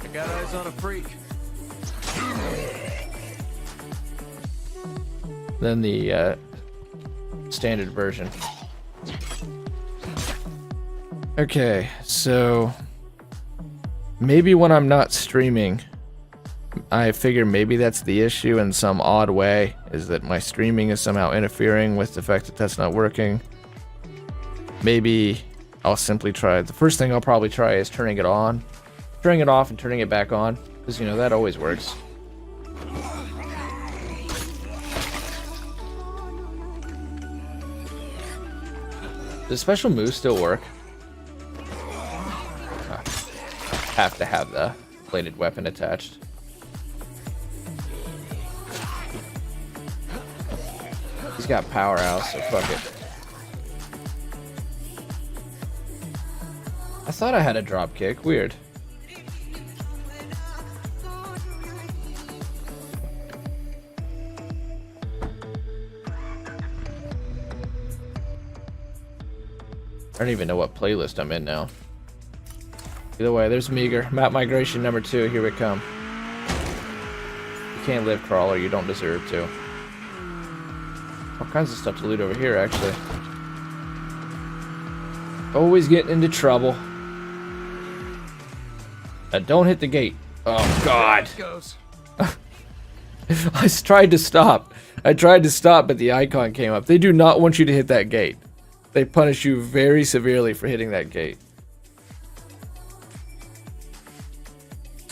I got eyes on a freak. the standard version. Okay, so maybe when I'm not streaming, I figure maybe that's the issue in some odd way, is that my streaming is somehow interfering with the fact that that's not working. Maybe I'll simply try, the first thing I'll probably try is turning it on, turning it off and turning it back on, because you know, that always works. Does special moves still work? Have to have the bladed weapon attached. He's got powerhouse, so fuck it. I thought I had a drop kick. Weird. I don't even know what playlist I'm in now. Either way, there's Meager. Map migration number 2. Here we come. You can't live, Crawler. You don't deserve to. All kinds of stuff to loot over here, actually. Always getting into trouble. Don't hit the gate. Oh, God. Goes. I tried to stop. But the icon came up. They do not want you to hit that gate. They punish you very severely for hitting that gate.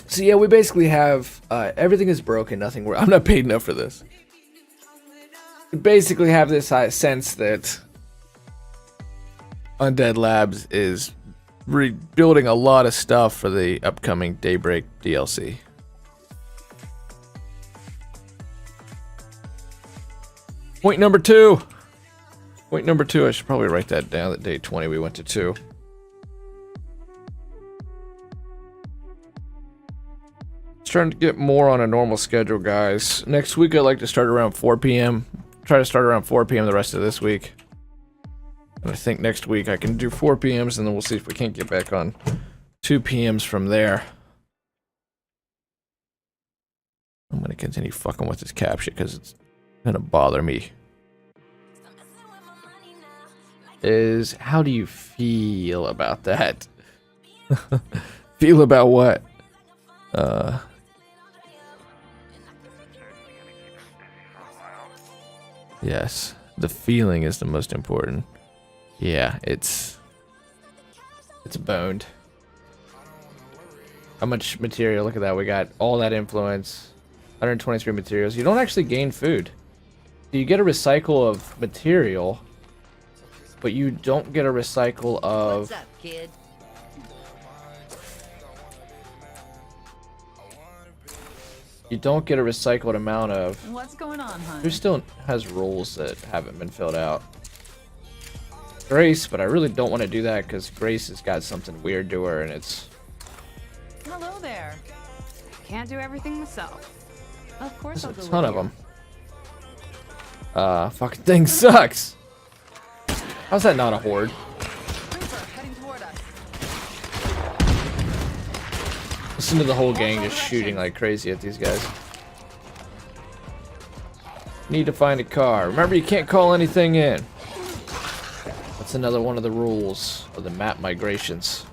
So yeah, we basically have everything is broken, nothing works. I'm not paid enough for this. We basically have this sense that Undead Labs is rebuilding a lot of stuff for the upcoming Daybreak DLC. Point number 2. Point number 2, I should probably write that down, that day 20 we went to 2. Trying to get more on a normal schedule, guys. Next week I'd like to start around 4 p.m. Try to start around 4 p.m. the rest of this week. And I think next week I can do 4 p.m.s and then we'll see if we can't get back on 2 p.m.s from there. I'm gonna continue fucking with this caption because it's gonna bother me. How do you feel about that? Feel about what? Yes, the feeling is the most important. Yeah, it's boned. How much material? Look at that. We got all that influence. 123 materials. You don't actually gain food. You get a recycle of material, but you don't get a recycle of... What's up, kid? You don't get a recycled amount of... What's going on, hon? There still has roles that haven't been filled out. Grace, but I really don't want to do that because Grace has got something weird to her and it's... Hello there. Can't do everything myself. Of course There's I'll a go ton with of you. them. Fucking thing sucks! How's that not a horde? Creeper heading toward us. Listen to the whole gang just shooting like crazy at these guys. Need to find a car. Remember, you can't call anything in. That's another one of the rules of the map migrations.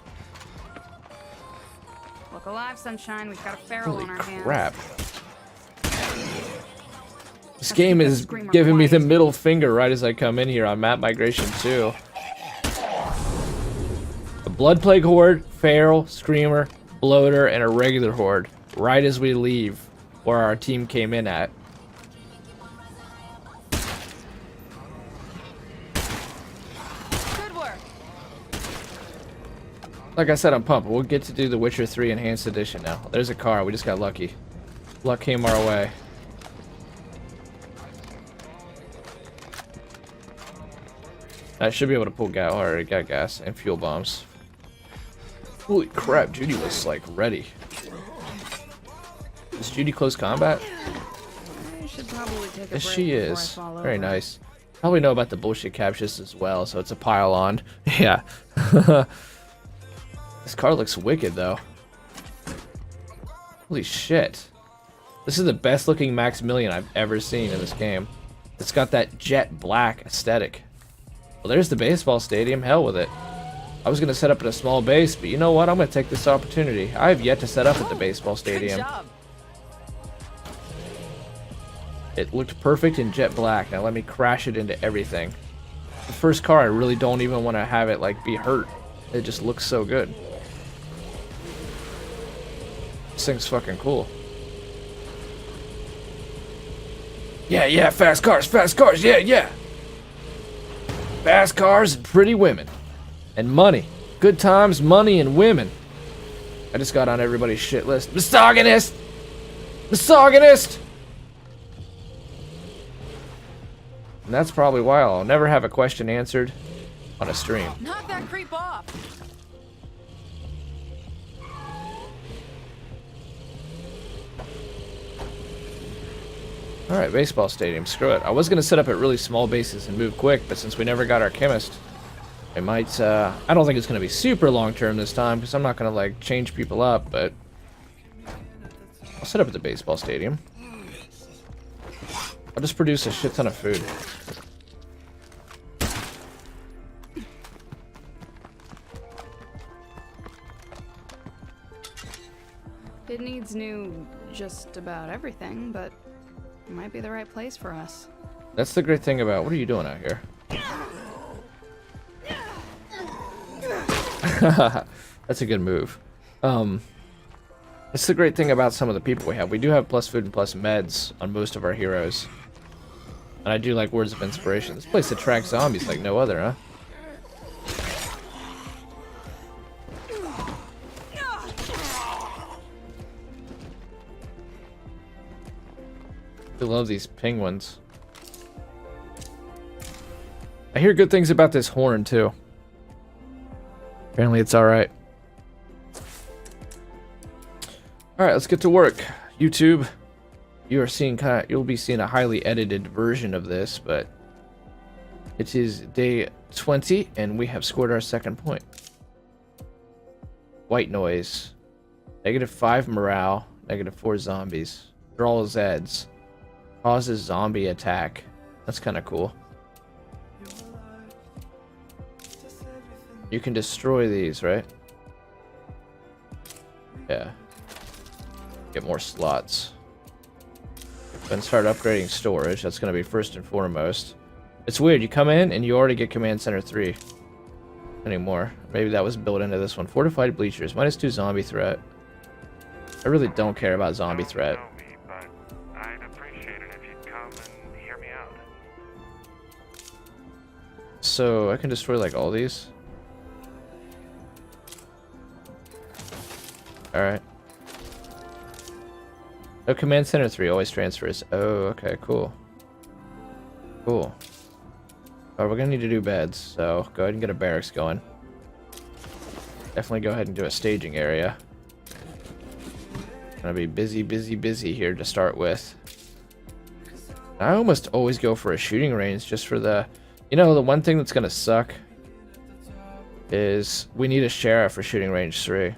Look alive, sunshine. We've got a feral Holy on our hands. crap. This game is giving me the middle finger right as I come in here on Map Migration 2. A Blood Plague Horde, Feral, Screamer, Bloater, and a regular Horde right as we leave where our team came in at. Good work. Like I said, I'm pumped. We'll get to do the Witcher 3 Enhanced Edition now. There's a car. We just got lucky. Luck came our way. I should be able to pull gas. Already got gas and fuel bombs. Holy crap, Judy was like ready. Is Judy close combat? should probably take a break Yes, she before I is. fall Very over. nice. Probably know about the bullshit captures as well, so it's a pile on. Yeah. This car looks wicked, though. Holy shit. This is the best looking Maximilian I've ever seen in this game. It's got that jet black aesthetic. Well, there's the baseball stadium. Hell with it. I was going to set up at a small base, but you know what? I'm going to take this opportunity. I have yet to set up at the baseball stadium. Good job. It looked perfect in jet black. Now let me crash it into everything. The first car, I really don't even want to have it like be hurt. It just looks so good. This thing's fucking cool. Yeah, fast cars, yeah. Fast cars and pretty women. And money. Good times, money, and women. I just got on everybody's shit list. Misogynist! Misogynist! And that's probably why I'll never have a question answered on a stream. Knock that creep off. Alright, baseball stadium. Screw it. I was going to set up at really small bases and move quick, but since we never got our chemist, I might, I don't think it's going to be super long term this time, because I'm not going to, like, change people up, but I'll set up at the baseball stadium. I'll just produce a shit ton of food. It needs new just about everything, but it might be the right place for us. That's the great thing about... What are you doing out here? That's a good move. That's the great thing about some of the people we have. We do have plus food and plus meds on most of our heroes. And I do like words of inspiration. This place attracts zombies like no other, huh? I love these penguins. I hear good things about this horn too. Apparently it's alright. Alright, let's get to work. YouTube, you are seeing you'll be seeing a highly edited version of this, but it is day 20 and we have scored our second point. White noise. -5 morale, -4 zombies. Draw Zeds. Causes zombie attack. That's kind of cool. You can destroy these, right? Yeah. Get more slots. Then start upgrading storage. That's going to be first and foremost. It's weird. You come in and you already get Command Center 3. Anymore. Maybe that was built into this one. Fortified bleachers. -2 zombie threat. I really don't care about zombie threat. So I can destroy like all these. Alright. Oh, Command Center 3 always transfers. Oh, okay, cool. Cool. Oh, we're gonna need to do beds, so go ahead and get a barracks going. Definitely go ahead and do a staging area. Gonna be busy here to start with. I almost always go for a shooting range just for the... You know, the one thing that's gonna suck is we need a sheriff for shooting range 3.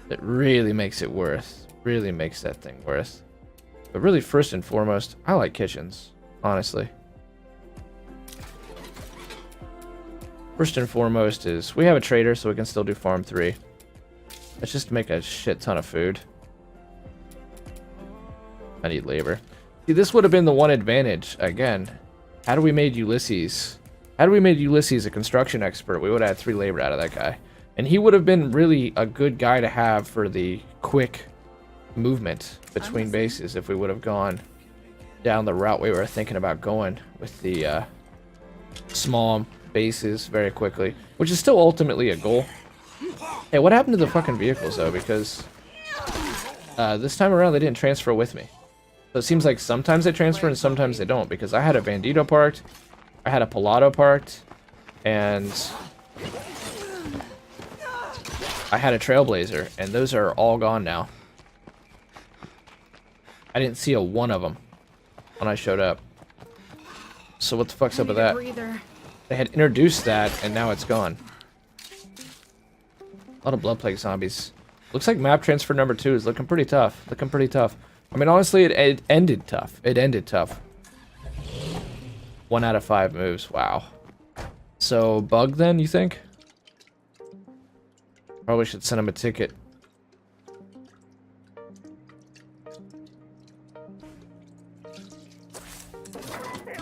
It really makes it worth. Really makes that thing worth. But really, first and foremost, I like kitchens, honestly. First and foremost is we have a trader, so we can still do farm 3. Let's just make a shit ton of food. I need labor. See, this would have been the one advantage. Again, had we made Ulysses a construction expert, we would have had 3 labor out of that guy. And he would have been really a good guy to have for the quick movement between bases if we would have gone down the route we were thinking about going with the small bases very quickly, which is still ultimately a goal. Hey, what happened to the fucking vehicles though? Because this time around they didn't transfer with me. So it seems like sometimes they transfer and sometimes they don't, because I had a Bandito parked, I had a Pilato parked, and I had a Trailblazer, and those are all gone now. I didn't see a one of them. when I showed up. So what the fuck's up with Need a that? breather. They had introduced that, and now it's gone. A lot of Blood Plague zombies. Looks like map transfer number 2 is looking pretty tough. Looking pretty tough. I mean, honestly, it ended tough. It ended tough. 1 out of 5 moves. Wow. So, bug then, you think? Probably should send him a ticket.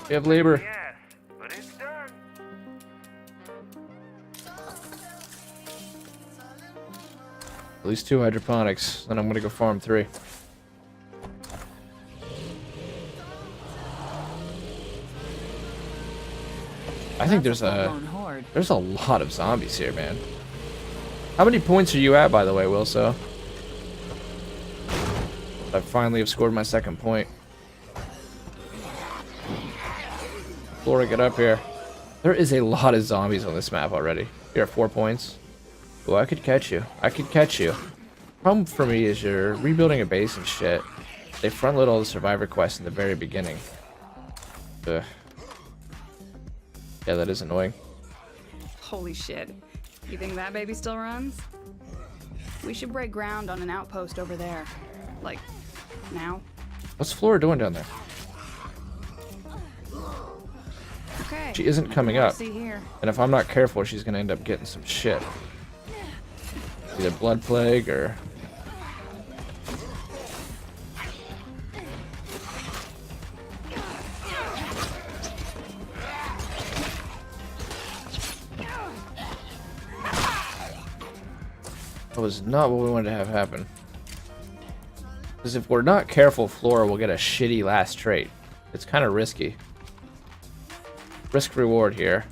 We have labor. Yes, but it's done. At least 2 hydroponics. Then I'm gonna go farm 3. I think there's a lot of zombies here, man. How many points are you at, by the way, Wilso? I finally have scored my 2nd point. Flora, get up here. There is a lot of zombies on this map already. You're at 4 points. Oh, I could catch you. I could catch you. Problem for me is you're rebuilding a base and shit. They front load all the survivor quests in the very beginning. Ugh. Yeah, that is annoying. Holy shit. You think that baby still runs? We should break ground on an outpost over there. Like, now. What's Flora doing down there? Okay. She isn't coming More to up. See here. And if I'm not careful, she's gonna end up getting some shit. Either Blood Plague or... That was not what we wanted to have happen. Because if we're not careful, Flora will get a shitty last trait. It's kind of risky. Risk reward here.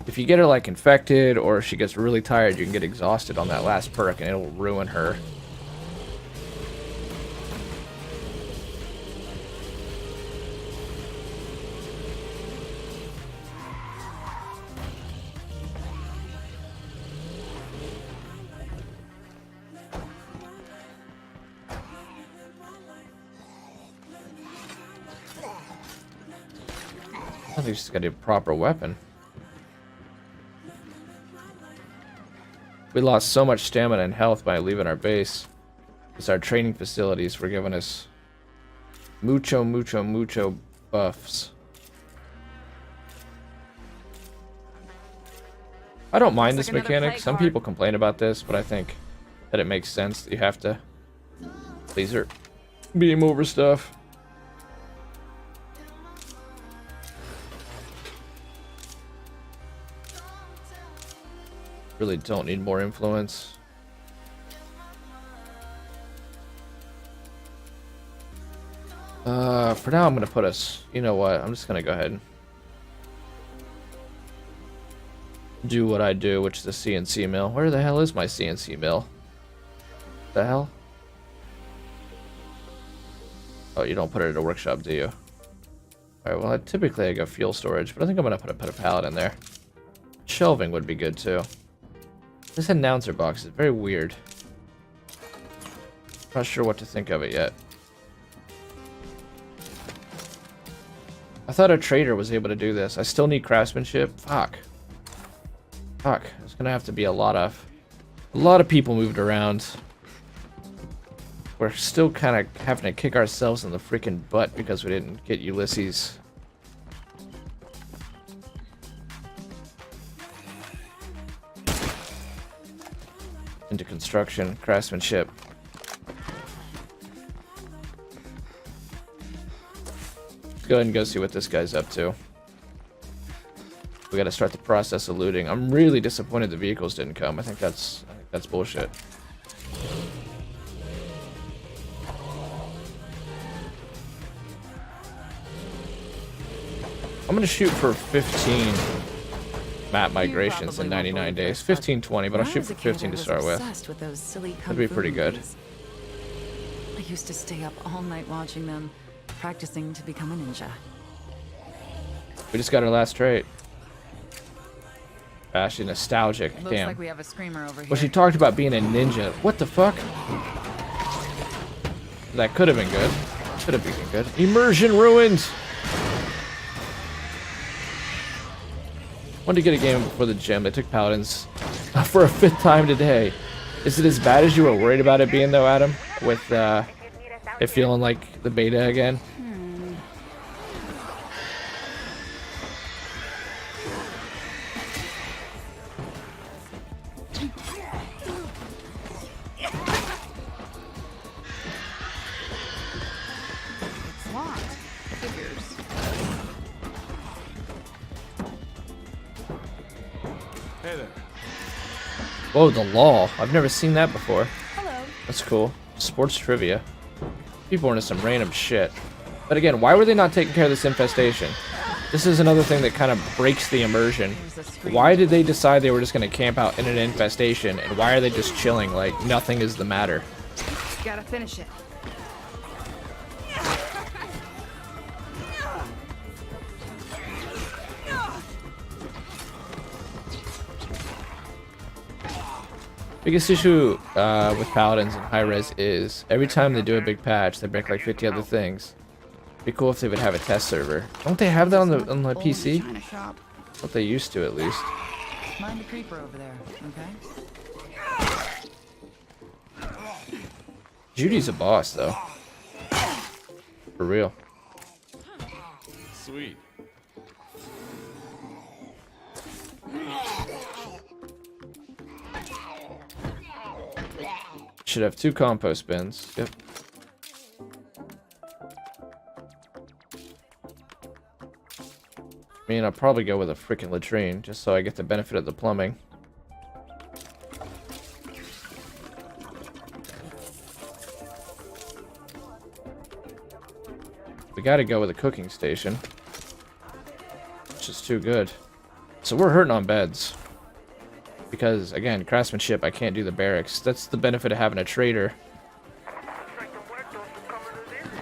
If you get her like infected or if she gets really tired, you can get exhausted on that last perk and it'll ruin her. I think she's got a proper weapon. We lost so much stamina and health by leaving our base. Because our training facilities were giving us mucho buffs. I don't mind this like another mechanic. plague Some card. people complain about this, but I think that it makes sense that you have to laser beam over stuff. Really don't need more influence. For now I'm gonna put us, you know what, I'm just gonna go ahead and do what I do, which is a CNC mill. Where the hell is my CNC mill? The hell? Oh, you don't put it in a workshop, do you? Alright, well typically I go fuel storage, but I think I'm gonna put a pallet in there. Shelving would be good too. This announcer box is very weird. Not sure what to think of it yet. I thought a trader was able to do this. I still need craftsmanship. Fuck. There's gonna have to be a lot of people moved around. We're still kind of having to kick ourselves in the freaking butt because we didn't get Ulysses. Into construction, craftsmanship. Let's go ahead and go see what this guy's up to. We gotta start the process of looting. I'm really disappointed the vehicles didn't come. I think that's bullshit. I'm gonna shoot for 15 map migrations in 99 days. 15, 20, but I'll shoot for 15 to start with. That'd be pretty good. I used to stay up all night watching them, practicing to become a ninja. We just got our last trait. Actually nostalgic. Looks Damn. like we have a screamer over here. Well, she talked about being a ninja. What the fuck? That could have been good. Could have been good. Immersion ruined. Wanted to get a game before the gym. They took Paladins for a 5th time today. Is it as bad as you were worried about it being, though, Adam? With it feeling like the beta again? It's locked. Figures. Hey there. Whoa, the law. I've never seen that before. Hello. That's cool. Sports trivia. People into some random shit. But again, why were they not taking care of this infestation? This is another thing that kind of breaks the immersion. Why did they decide they were just going to camp out in an infestation? And why are they just chilling like nothing is the matter? Gotta finish it. Biggest issue with Paladins and high-res is every time they do a big patch, they break like 50 other things. Be cool if they would have a test server. Don't they have that on the PC? China shop. What they used to, at least. Mind the creeper over there, okay? Judy's a boss, though. For real. Sweet. Should have 2 compost bins. Yep. I mean, I'll probably go with a freaking latrine, just so I get the benefit of the plumbing. We gotta go with a cooking station. It's just too good. So we're hurting on beds. Because, again, craftsmanship, I can't do the barracks. That's the benefit of having a trader.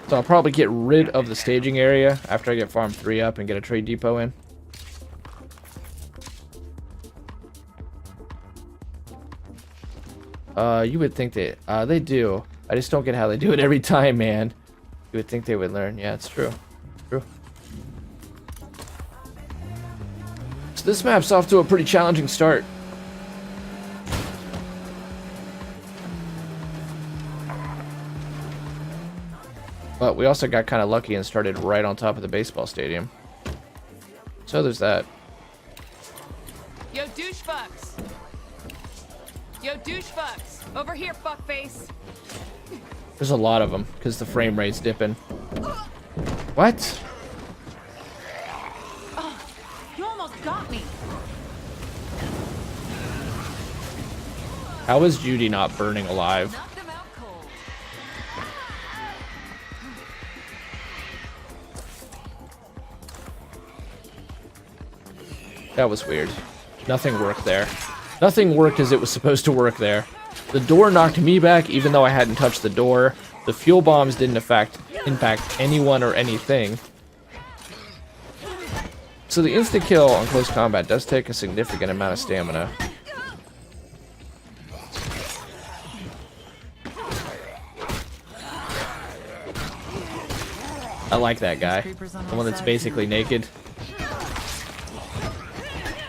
So I'll probably get rid of the staging area after I get farm 3 up and get a trade depot in. You would think they do. I just don't get how they do it every time, man. You would think they would learn. Yeah, it's true. True. So this map's off to a pretty challenging start. But we also got kind of lucky and started right on top of the baseball stadium. So there's that. Yo, douchefucks! Yo, douchefucks! Over here, fuckface! There's a lot of them because the frame rate's dipping. What? You almost got me. How is Judy not burning alive? Knocked them out cold. That was weird. Nothing worked there. Nothing worked as it was supposed to work there. The door knocked me back even though I hadn't touched the door. The fuel bombs didn't impact anyone or anything. So the insta-kill on close combat does take a significant amount of stamina. I like that guy. The one that's basically naked.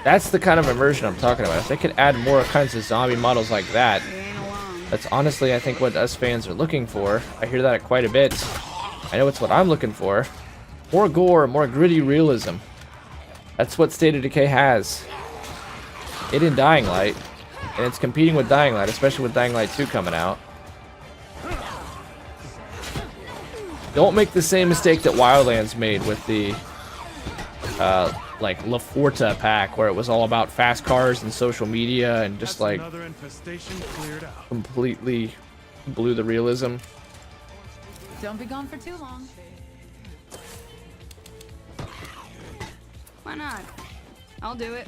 That's the kind of immersion I'm talking about. If they could add more kinds of zombie models like that, You ain't alone. that's honestly, I think, what us fans are looking for. I hear that quite a bit. I know it's what I'm looking for. More gore, more gritty realism. That's what State of Decay has. It in Dying Light. And it's competing with Dying Light, especially with Dying Light 2 coming out. Don't make the same mistake that Wildlands made with the like La Forta pack, where it was all about fast cars and social media and just like Another infestation cleared out. completely blew the realism. Don't be gone for too long. Why not? I'll do it.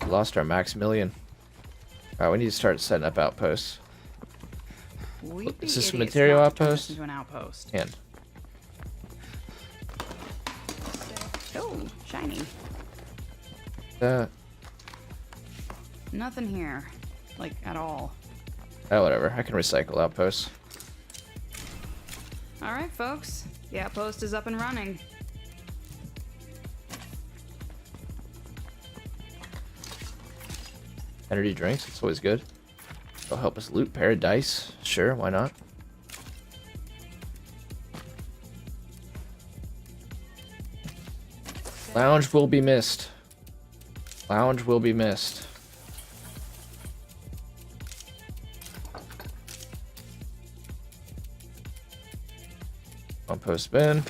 Lost our Maximilian. Alright, we need to start setting up outposts. We'd be Is this a idiots material not to turn outpost? this into an outpost. And Oh, shiny. that Nothing here. Like, at all. whatever. I can recycle outposts. All right, folks. The outpost is up and running. Energy drinks, it's always good. They'll help us loot paradise. Sure, why not? Lounge will be missed. Lounge will be missed. Outpost bin.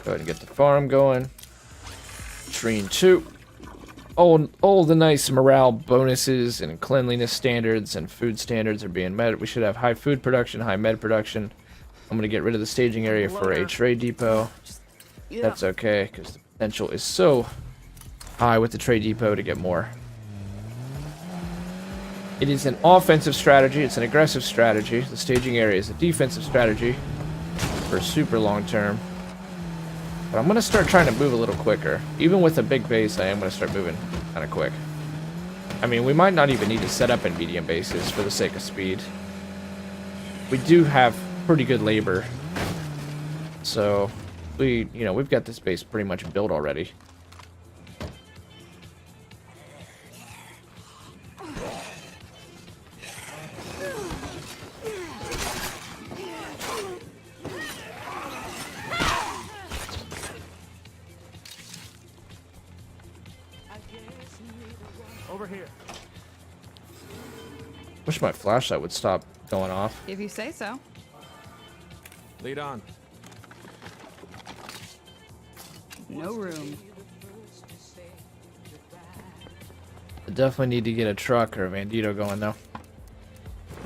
Go ahead and get the farm going. Treen 2. All the nice morale bonuses and cleanliness standards and food standards are being met. We should have high food production, high med production. I'm going to get rid of the staging area for a trade depot. That's okay, because the potential is so high with the trade depot to get more. It is an offensive strategy. It's an aggressive strategy. The staging area is a defensive strategy for super long term. But I'm going to start trying to move a little quicker. Even with a big base, I am going to start moving kind of quick. I mean, we might not even need to set up in medium bases for the sake of speed. We do have pretty good labor. So, we've got this base pretty much built already. Over here. Wish my flashlight would stop going off. If you say so. Lead on. No room. I definitely need to get a truck or a Bandito going though.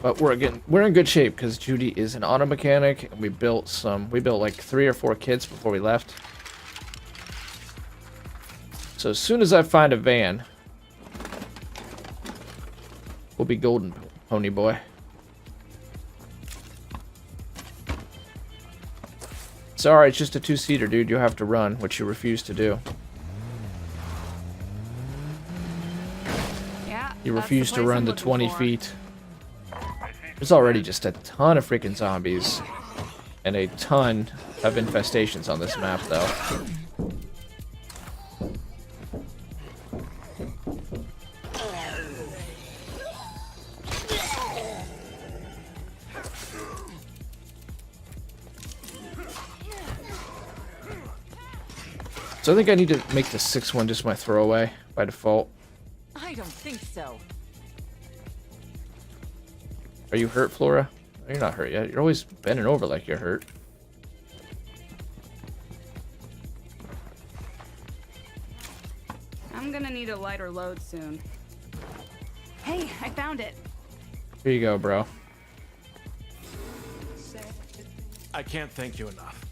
But we're in good shape because Judy is an auto mechanic and we built like 3 or 4 kits before we left. So as soon as I find a van, we'll be golden, pony boy. Sorry, it's just a 2-seater, dude. You'll have to run, which you refuse to do. Yeah. You that's refuse to place run I'm the looking 20 for. feet. There's already just a ton of freaking zombies. And a ton of infestations on this map, though. So I think I need to make the 6-1 just my throwaway by default. I don't think so. Are you hurt, Flora? No, you're not hurt yet. You're always bending over like you're hurt. I'm gonna need a lighter load soon. Hey, I found it. Here you go, bro. I can't thank you enough.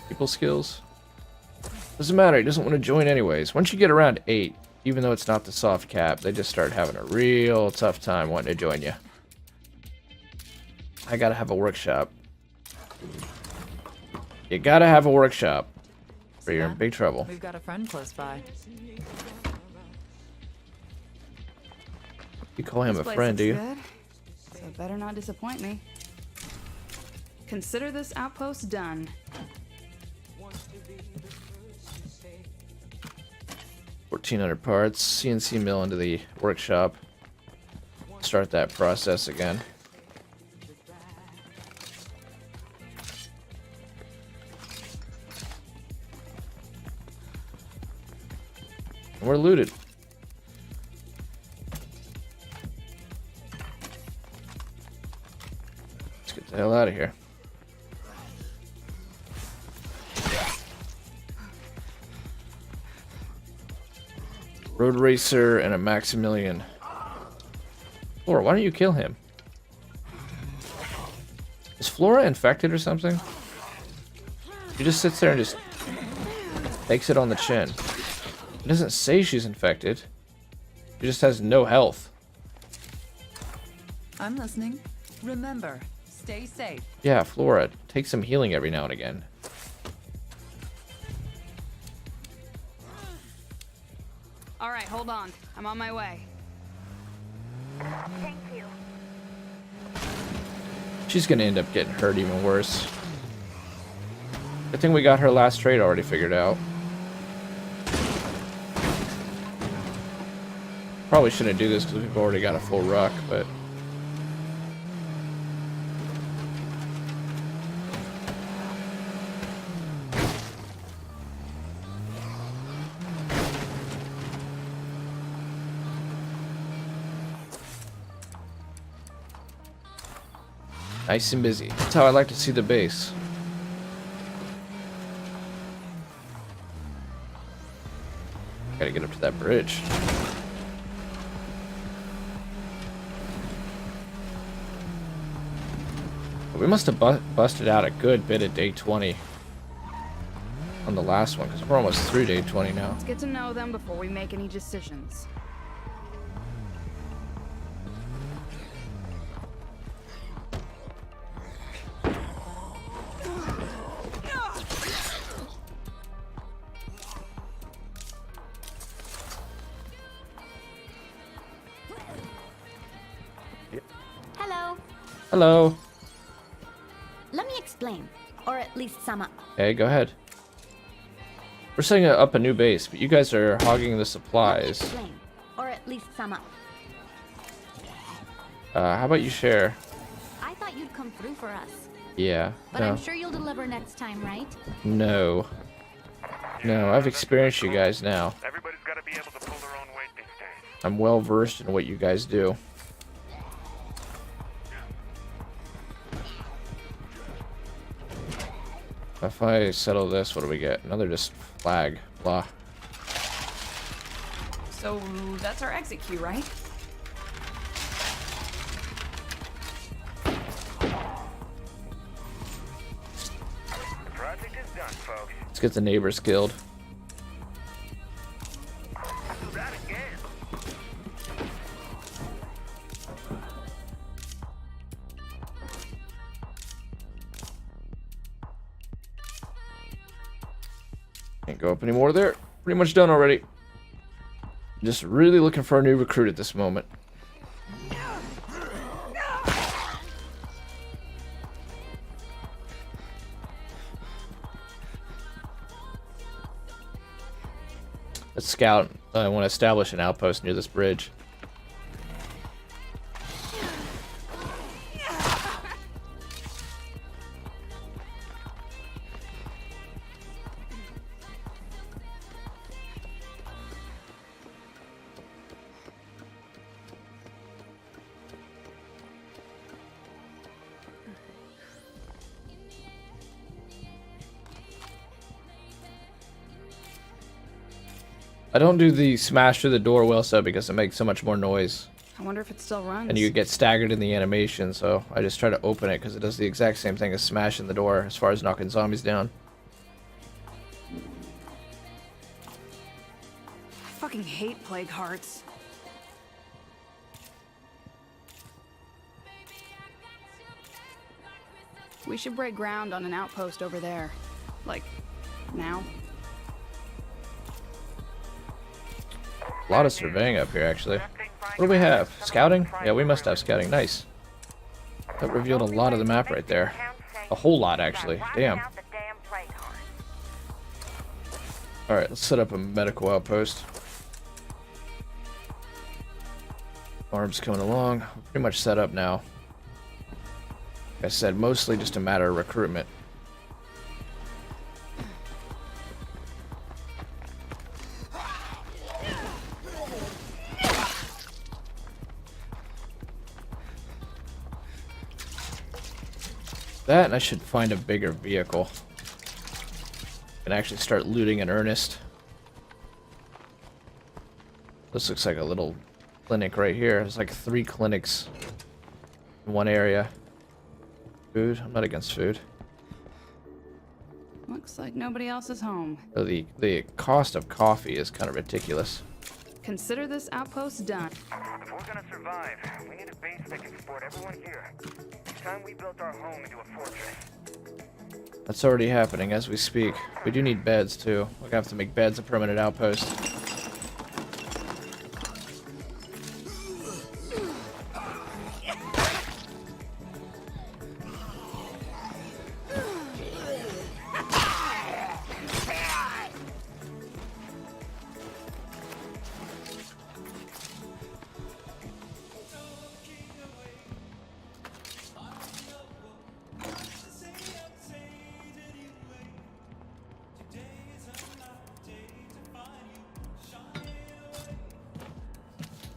People skills. Doesn't matter. He doesn't want to join anyways. Once you get around 8, even though it's not the soft cap, they just start having a real tough time wanting to join you. I gotta have a workshop. You gotta have a workshop, or you're in big trouble. We've got a friend close by. You call him This a place friend, do you? looks good, so it better not disappoint me. Consider this outpost done. 1,400 parts. CNC mill into the workshop. Start that process again. And we're looted. Let's get the hell out of here. Road Racer and a Maximilian. Flora, why don't you kill him? Is Flora infected or something? She just sits there and just takes it on the chin. It doesn't say she's infected. She just has no health. I'm listening. Remember, stay safe. Yeah, Flora, take some healing every now and again. All right, hold hold on. I'm on my way. Thank you. She's gonna end up getting hurt even worse. I think we got her last trait already figured out. Probably shouldn't do this because we've already got a full ruck, but... Nice and busy. That's how I like to see the base. Gotta get up to that bridge. We must have busted out a good bit at day 20 on the last one, because we're almost through day 20 now. Let's get to know them before we make any decisions. Hello. Hello. Let me explain, or at least sum up. Okay, go ahead. We're setting up a new base, but you guys are hogging the supplies. Explain, or at least sum up. How about you share? I thought you'd come through for us, Yeah. but No. I'm sure you'll deliver next time, right? No. No, I've experienced you guys now. Everybody's got to be able to pull their own weight these days. I'm well versed in what you guys do. If I settle this, what do we get? Another just flag. Blah. So that's our exit queue, right? The project is done, folks. Let's get the neighbors killed. Do that again. Can't go up anymore there. Pretty much done already. Just really looking for a new recruit at this moment. Let's scout. I want to establish an outpost near this bridge. I don't do the smash through the door well so because it makes so much more noise. I wonder if it still runs. And you get staggered in the animation, so I just try to open it because it does the exact same thing as smashing the door as far as knocking zombies down. I fucking hate plague hearts. We should break ground on an outpost over there. Like, now. A lot of surveying up here, actually. What do we have? Scouting? Yeah, we must have scouting. Nice. That revealed a lot of the map right there. A whole lot, actually. Damn. Alright, let's set up a medical outpost. Arms coming along. We're pretty much set up now. Like I said, mostly just a matter of recruitment. That, and I should find a bigger vehicle. And actually start looting in earnest. This looks like a little clinic right here. There's like 3 clinics in one area. Food? I'm not against food. Looks like nobody else is home. Oh, the cost of coffee is kind of ridiculous. Consider this outpost done. If we're gonna survive, we need a base that can support everyone here. It's time we built our home into a fortress. That's already happening as we speak. We do need beds too. We're gonna have to make beds a permanent outpost.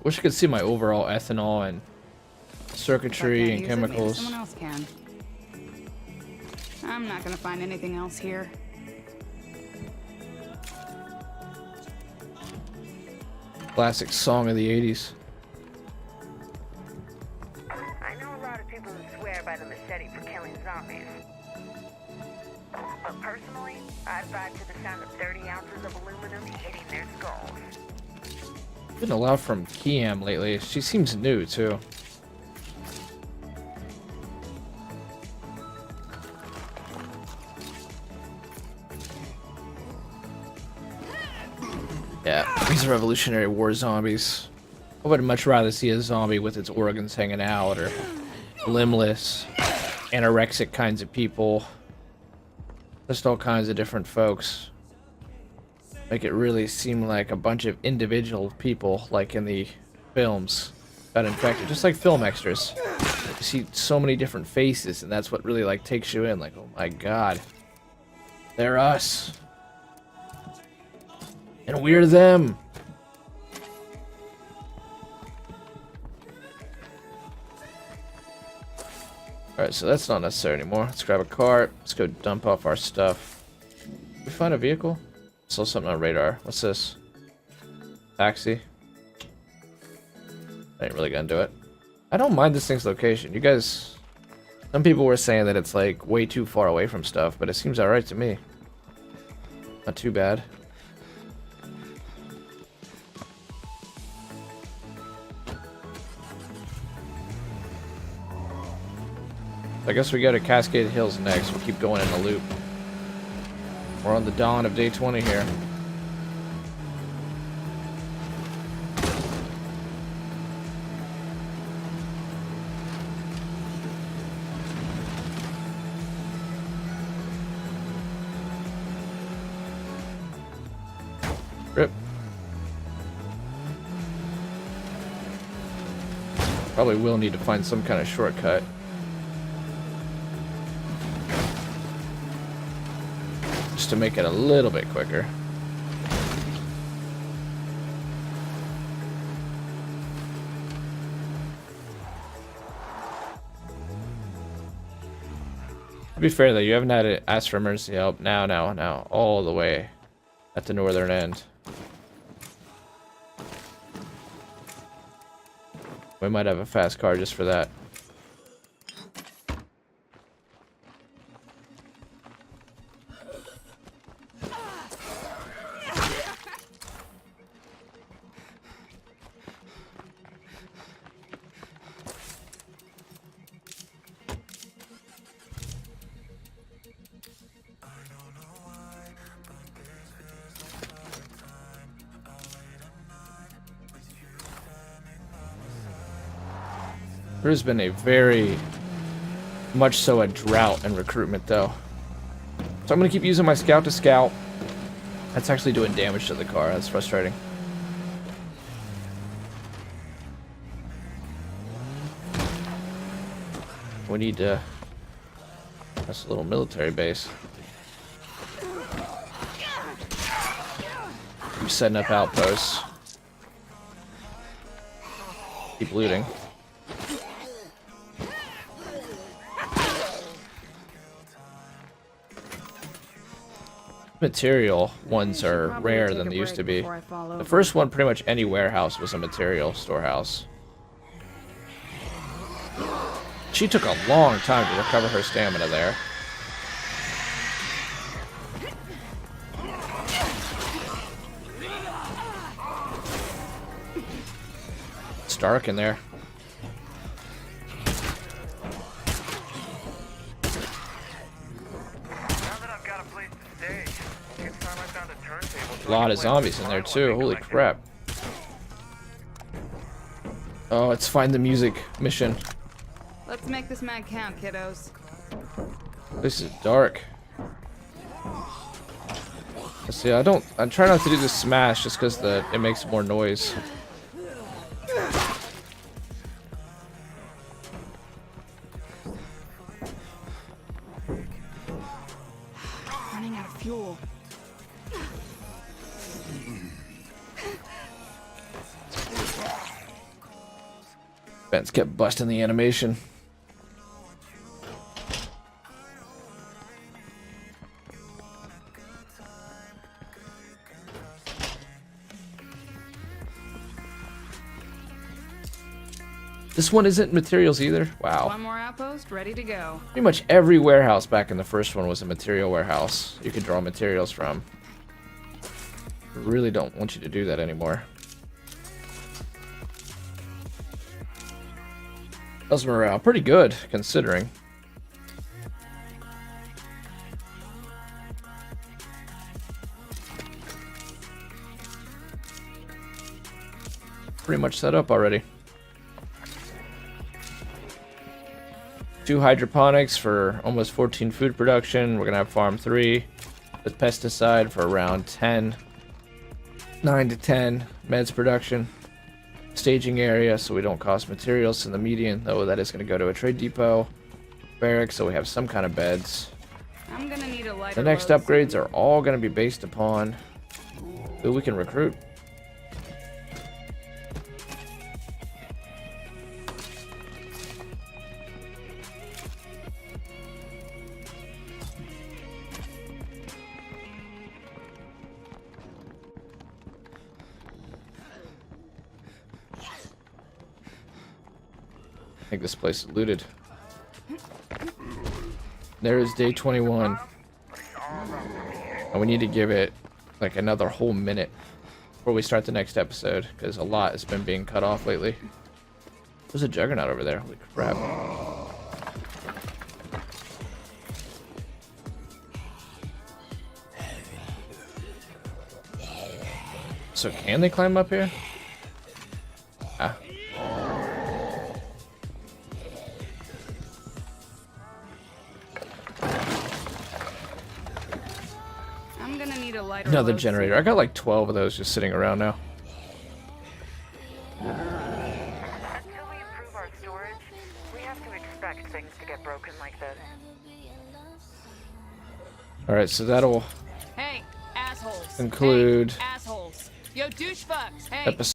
Wish I could see my overall ethanol and circuitry and If I can't use it, maybe chemicals. someone else can. I'm not gonna find anything else here. Classic song of the 80s. I know a lot of people who swear by the machete for killing zombies. But personally, I'd vibe to the sound of 30 ounces of aluminum hitting their skulls. Been a lot from Kiam lately. She seems new too. Yeah, these are Revolutionary War zombies. I would much rather see a zombie with its organs hanging out, or limbless, anorexic kinds of people. Just all kinds of different folks. Make it really seem like a bunch of individual people, like in the films, got infected. Just like film extras. You see so many different faces, and that's what really like takes you in. Like, oh my god, they're us, and we're them. Alright, so that's not necessary anymore. Let's grab a cart. Let's go dump off our stuff. Did we find a vehicle? Saw something on radar. What's this? Taxi. I ain't really gonna do it. I don't mind this thing's location. You guys... Some people were saying that it's like way too far away from stuff, but it seems alright to me. Not too bad. I guess we go to Cascade Hills next. We'll keep going in a loop. We're on the dawn of day 20 here. Rip. Probably will need to find some kind of shortcut. Just to make it a little bit quicker. To be fair though, you haven't had to ask for emergency help now, all the way at the northern end. We might have a fast car just for that. There's been a very much so a drought in recruitment though. So I'm gonna keep using my scout to scout. That's actually doing damage to the car. That's frustrating. We need to... That's a little military base. Keep setting up outposts. Keep looting. Material ones are Probably rarer take than a they used to break be. before I fall The over. first one, pretty much any warehouse was a material storehouse. She took a long time to recover her stamina there. It's dark in there. Now that I've got a place to stay, it's time I found a turntable. A lot of zombies in there too. Holy crap. Oh, let's find the music mission. Let's make this mag count, kiddos. This is dark. Let's see, I try not to do the smash just because it makes more noise. Running out of fuel. Ben's kept busting the animation. This one isn't materials either. Wow. One more outpost, ready to go. Pretty much every warehouse back in the first one was a material warehouse you could draw materials from. I really don't want you to do that anymore. How's morale? Pretty good, considering. Pretty much set up already. 2 hydroponics for almost 14 food production. We're gonna have farm 3 with pesticide for around 10. 9 to 10 meds production. Staging area so we don't cost materials in the median, though that is gonna go to a trade depot. Barracks so we have some kind of beds. I'm gonna need a lighter The next load upgrades soon. are all gonna be based upon who we can recruit. I think this place is looted. There is day 21. And we need to give it like another whole minute before we start the next episode, because a lot has been being cut off lately. There's a juggernaut over there. Holy crap. So can they climb up here? Ah. I'm gonna need a lighter Another load generator. I got like 12 of those just sitting around now. Until we improve our storage, we have to expect things to get broken like this. Alright, so that'll Hey, assholes. conclude Hey, assholes. Yo, douche fucks. Hey. episode